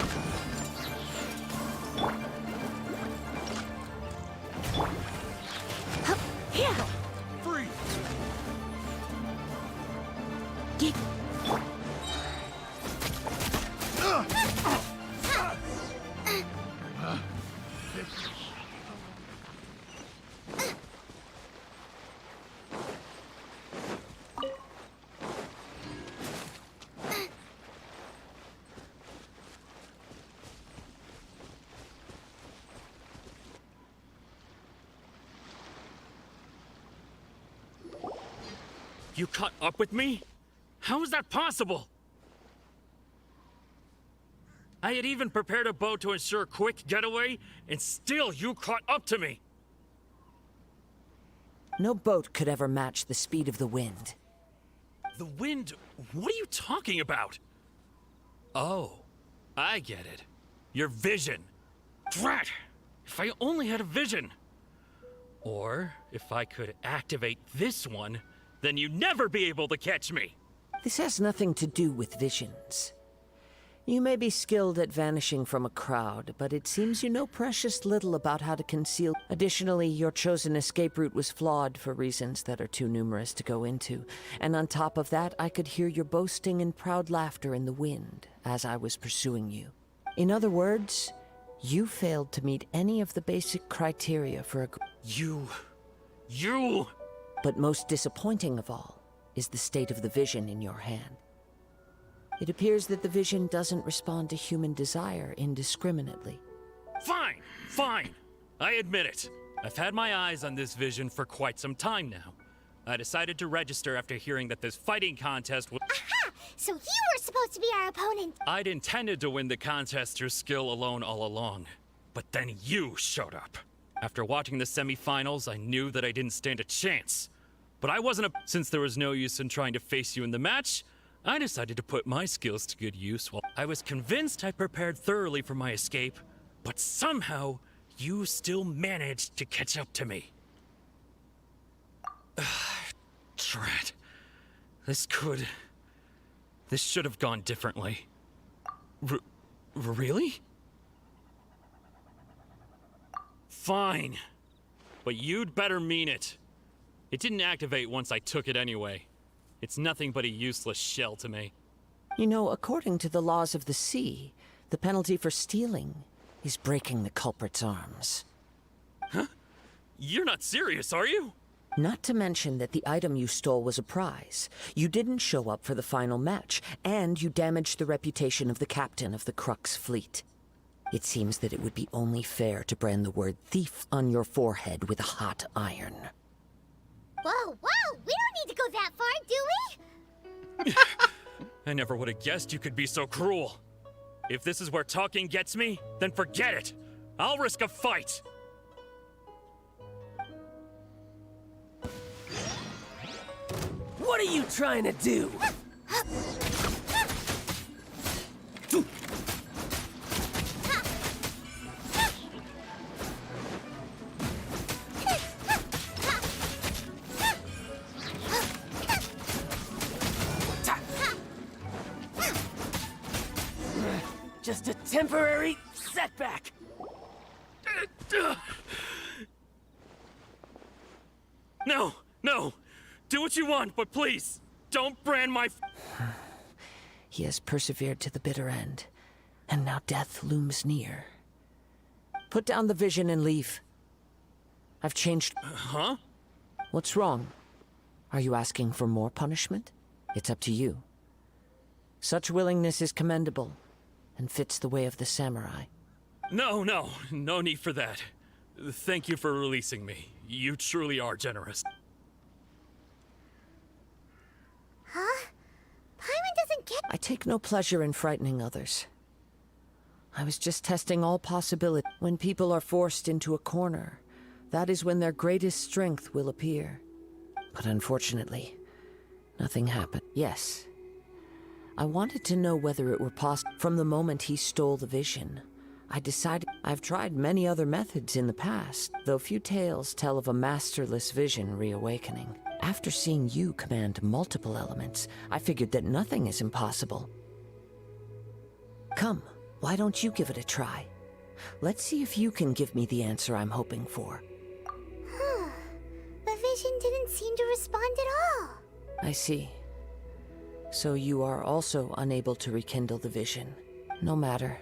S2: Here.
S11: Free.
S6: You caught up with me? How is that possible? I had even prepared a boat to ensure a quick getaway, and still you caught up to me!
S5: No boat could ever match the speed of the wind.
S6: The wind? What are you talking about? Oh, I get it. Your vision. Drat! If I only had a vision! Or, if I could activate this one, then you'd never be able to catch me!
S5: This has nothing to do with visions. You may be skilled at vanishing from a crowd, but it seems you know precious little about how to conceal. Additionally, your chosen escape route was flawed for reasons that are too numerous to go into. And on top of that, I could hear your boasting and proud laughter in the wind as I was pursuing you. In other words, you failed to meet any of the basic criteria for a...
S6: You...
S5: But most disappointing of all is the state of the vision in your hand. It appears that the vision doesn't respond to human desire indiscriminately.
S6: Fine, fine. I admit it. I've had my eyes on this vision for quite some time now. I decided to register after hearing that this fighting contest was...
S2: Aha! So you were supposed to be our opponent.
S6: I'd intended to win the contest through skill alone all along. But then you showed up. After watching the semifinals, I knew that I didn't stand a chance. But I wasn't a... Since there was no use in trying to face you in the match, I decided to put my skills to good use. While I was convinced I prepared thoroughly for my escape, but somehow you still managed to catch up to me. Drat. This could This should have gone differently. Really? Fine. But you'd better mean it. It didn't activate once I took it anyway. It's nothing but a useless shell to me.
S5: You know, according to the laws of the sea, the penalty for stealing is breaking the culprit's arms.
S6: Huh? You're not serious, are you?
S5: Not to mention that the item you stole was a prize. You didn't show up for the final match, and you damaged the reputation of the captain of the Crux fleet. It seems that it would be only fair to brand the word thief on your forehead with a hot iron.
S2: Whoa, whoa! We don't need to go that far, do we?
S6: I never would have guessed you could be so cruel. If this is where talking gets me, then forget it. I'll risk a fight.
S8: What are you trying to do? Just a temporary setback.
S6: No, no. Do what you want, but please, don't brand my...
S5: He has persevered to the bitter end, and now death looms near. Put down the vision and leave. I've changed...
S6: Huh?
S5: What's wrong? Are you asking for more punishment? It's up to you. Such willingness is commendable, and fits the way of the samurai.
S6: No need for that. Thank you for releasing me. You truly are generous.
S2: Huh? Paimon doesn't get...
S5: I take no pleasure in frightening others. I was just testing all possibility. When people are forced into a corner, that is when their greatest strength will appear. But unfortunately, nothing happened. Yes. I wanted to know whether it were possible. From the moment he stole the vision, I decided I've tried many other methods in the past, though few tales tell of a masterless vision reawakening. After seeing you command multiple elements, I figured that nothing is impossible. Come, why don't you give it a try? Let's see if you can give me the answer I'm hoping for.
S2: The vision didn't seem to respond at all.
S5: I see. So you are also unable to rekindle the vision. No matter.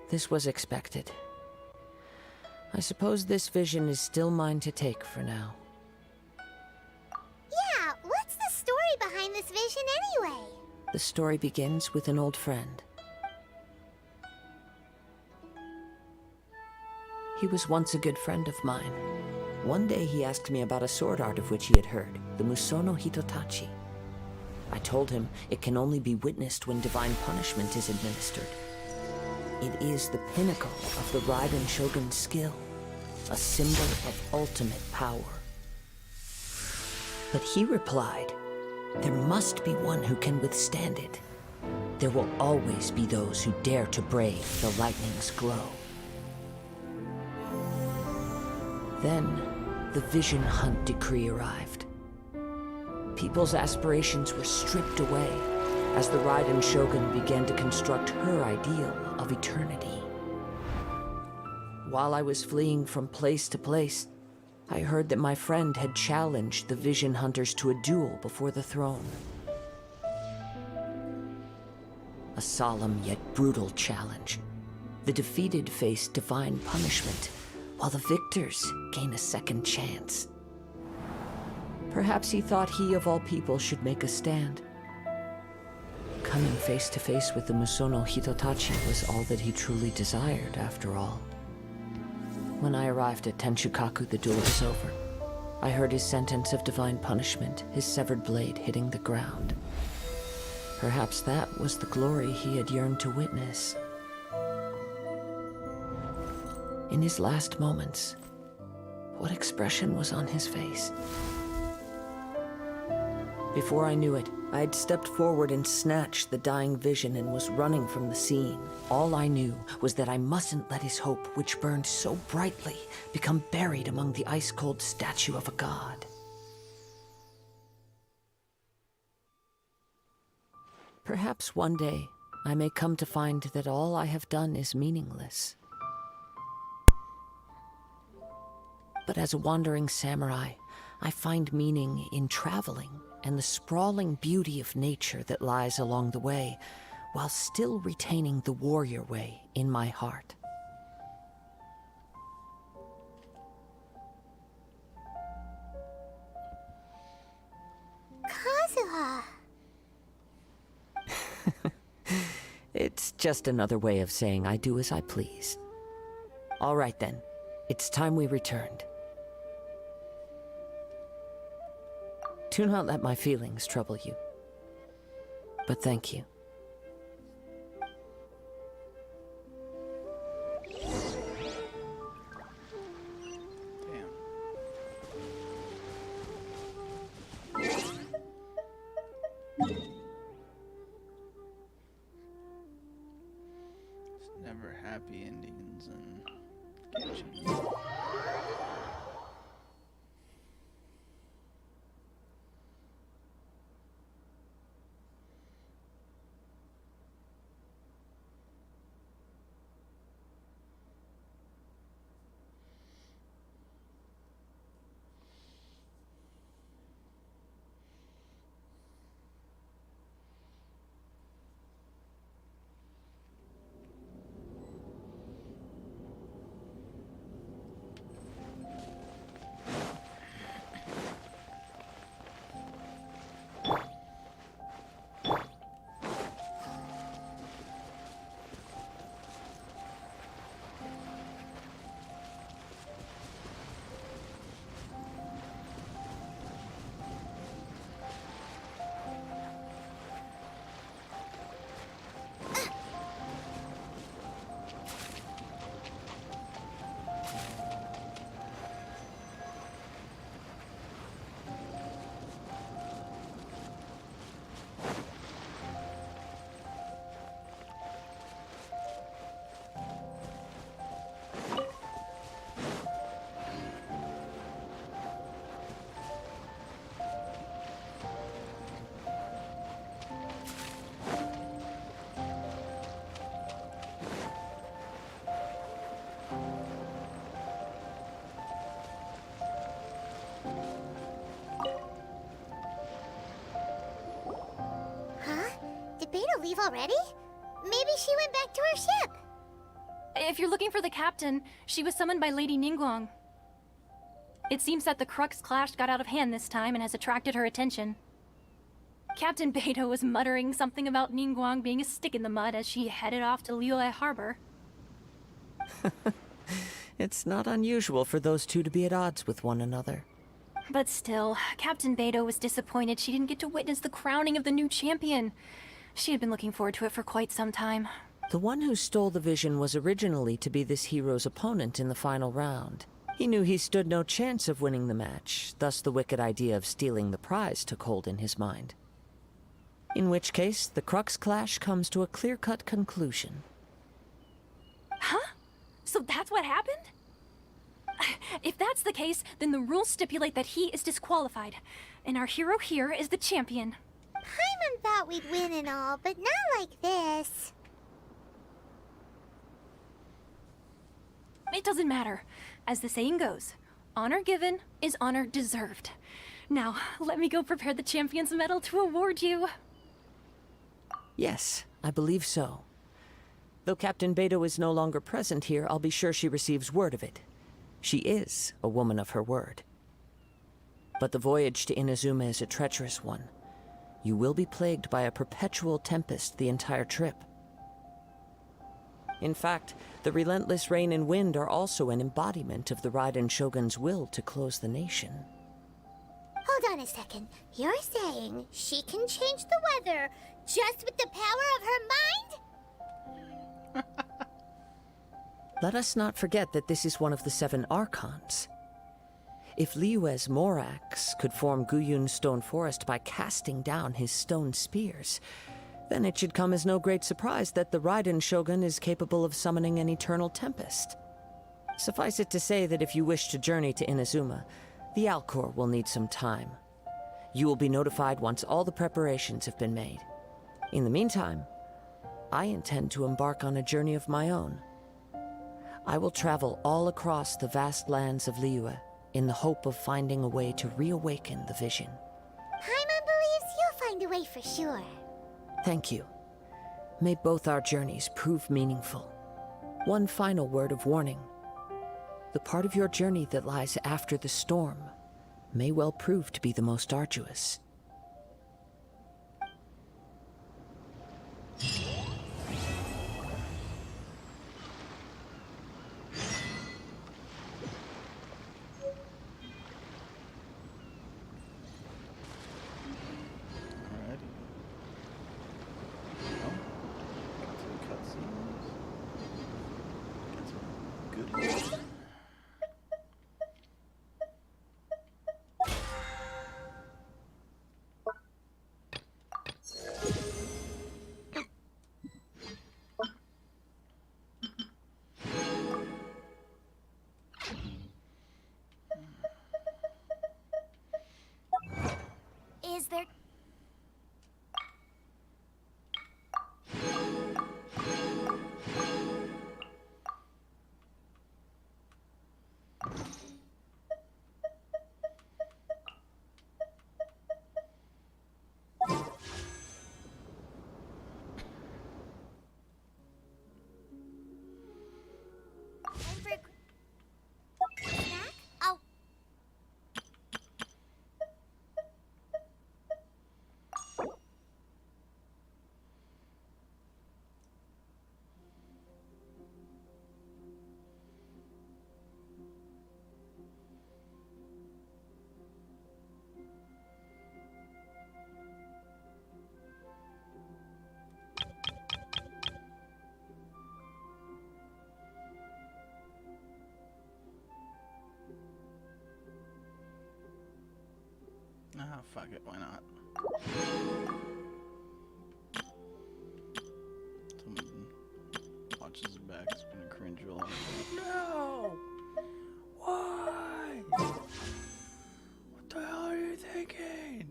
S5: This was expected. I suppose this vision is still mine to take for now.
S2: Yeah, what's the story behind this vision anyway?
S5: The story begins with an old friend. He was once a good friend of mine. One day he asked me about a sword art of which he had heard, the Musono Hitotachi. I told him it can only be witnessed when divine punishment is administered. It is the pinnacle of the Raiden Shogun's skill, a symbol of ultimate power. But he replied, there must be one who can withstand it. There will always be those who dare to brave the lightning's glow. Then, the Vision Hunt decree arrived. People's aspirations were stripped away as the Raiden Shogun began to construct her ideal of eternity. While I was fleeing from place to place, I heard that my friend had challenged the Vision Hunters to a duel before the throne. A solemn yet brutal challenge. The defeated face divine punishment, while the victors gain a second chance. Perhaps he thought he of all people should make a stand. Coming face to face with the Musono Hitotachi was all that he truly desired, after all. When I arrived at Tenshukaku, the duel was over. I heard his sentence of divine punishment, his severed blade hitting the ground. Perhaps that was the glory he had yearned to witness. In his last moments, what expression was on his face? Before I knew it, I had stepped forward and snatched the dying vision and was running from the scene. All I knew was that I mustn't let his hope, which burned so brightly, become buried among the ice-cold statue of a god. Perhaps one day I may come to find that all I have done is meaningless. But as a wandering samurai, I find meaning in traveling and the sprawling beauty of nature that lies along the way, while still retaining the warrior way in my heart.
S2: Kazuha.
S5: It's just another way of saying I do as I please. All right then, it's time we returned. Do not let my feelings trouble you. But thank you.
S1: Never happy endings in Genshin.
S2: Did Beta leave already? Maybe she went back to her ship.
S10: If you're looking for the captain, she was summoned by Lady Ningguang. It seems that the Crux clash got out of hand this time and has attracted her attention. Captain Beidou was muttering something about Ningguang being a stick in the mud as she headed off to Liyue Harbor.
S5: It's not unusual for those two to be at odds with one another.
S10: But still, Captain Beidou was disappointed she didn't get to witness the crowning of the new champion. She had been looking forward to it for quite some time.
S5: The one who stole the vision was originally to be this hero's opponent in the final round. He knew he stood no chance of winning the match, thus the wicked idea of stealing the prize took hold in his mind. In which case, the Crux clash comes to a clear-cut conclusion.
S10: Huh? So that's what happened? If that's the case, then the rules stipulate that he is disqualified, and our hero here is the champion.
S2: Paimon thought we'd win and all, but not like this.
S10: It doesn't matter. As the saying goes, honor given is honor deserved. Now, let me go prepare the champion's medal to award you.
S5: Yes, I believe so. Though Captain Beidou is no longer present here, I'll be sure she receives word of it. She is a woman of her word. But the voyage to Inazuma is a treacherous one. You will be plagued by a perpetual tempest the entire trip. In fact, the relentless rain and wind are also an embodiment of the Raiden Shogun's will to close the nation.
S2: Hold on a second. You're saying she can change the weather just with the power of her mind?
S5: Let us not forget that this is one of the 7 Archons. If Liyue's Morax could form Guyun's stone forest by casting down his stone spears, then it should come as no great surprise that the Raiden Shogun is capable of summoning an eternal tempest. Suffice it to say that if you wish to journey to Inazuma, the Alcor will need some time. You will be notified once all the preparations have been made. In the meantime, I intend to embark on a journey of my own. I will travel all across the vast lands of Liyue in the hope of finding a way to reawaken the vision.
S2: Paimon believes you'll find a way for sure.
S5: Thank you. May both our journeys prove meaningful. One final word of warning. The part of your journey that lies after the storm may well prove to be the most arduous.
S1: Alrighty. Well, got some cutscenes. Got some good ones.
S2: Is there... Snack? Oh.
S1: Ah, fuck it, why not? Someone watches it back, it's gonna cringe a lot. No! Why? What the hell are you thinking?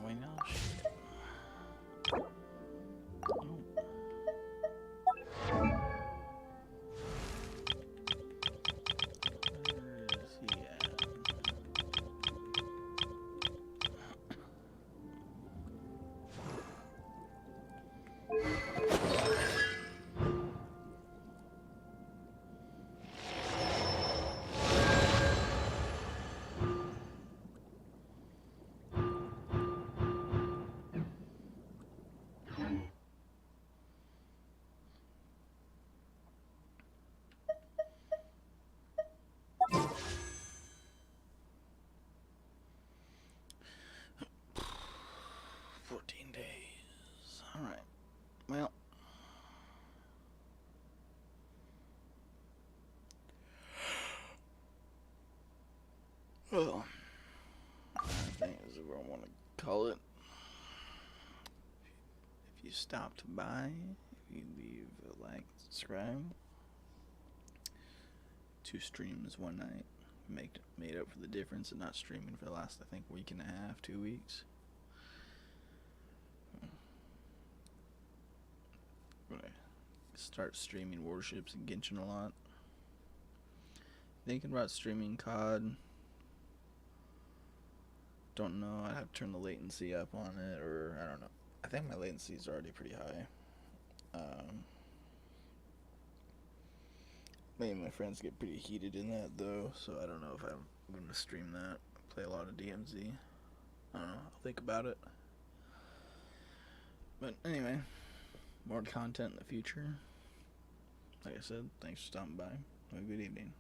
S1: Why not? Shit. Oh. Where is he at? Days. Alright. Well. Well. I think is what I want to call it. If you stopped by, if you leave a like, subscribe. 2 streams one night. Made up for the difference of not streaming for the last, I think, week and a half, 2 weeks. I'm gonna start streaming warships and Genshin a lot. Thinking about streaming COD. Don't know. I'd have to turn the latency up on it, or I don't know. I think my latency is already pretty high. Me and my friends get pretty heated in that though, so I don't know if I'm gonna stream that. Play a lot of DMZ. I don't know. I'll think about it. But anyway, more content in the future. Like I said, thanks for stopping by. Have a good evening.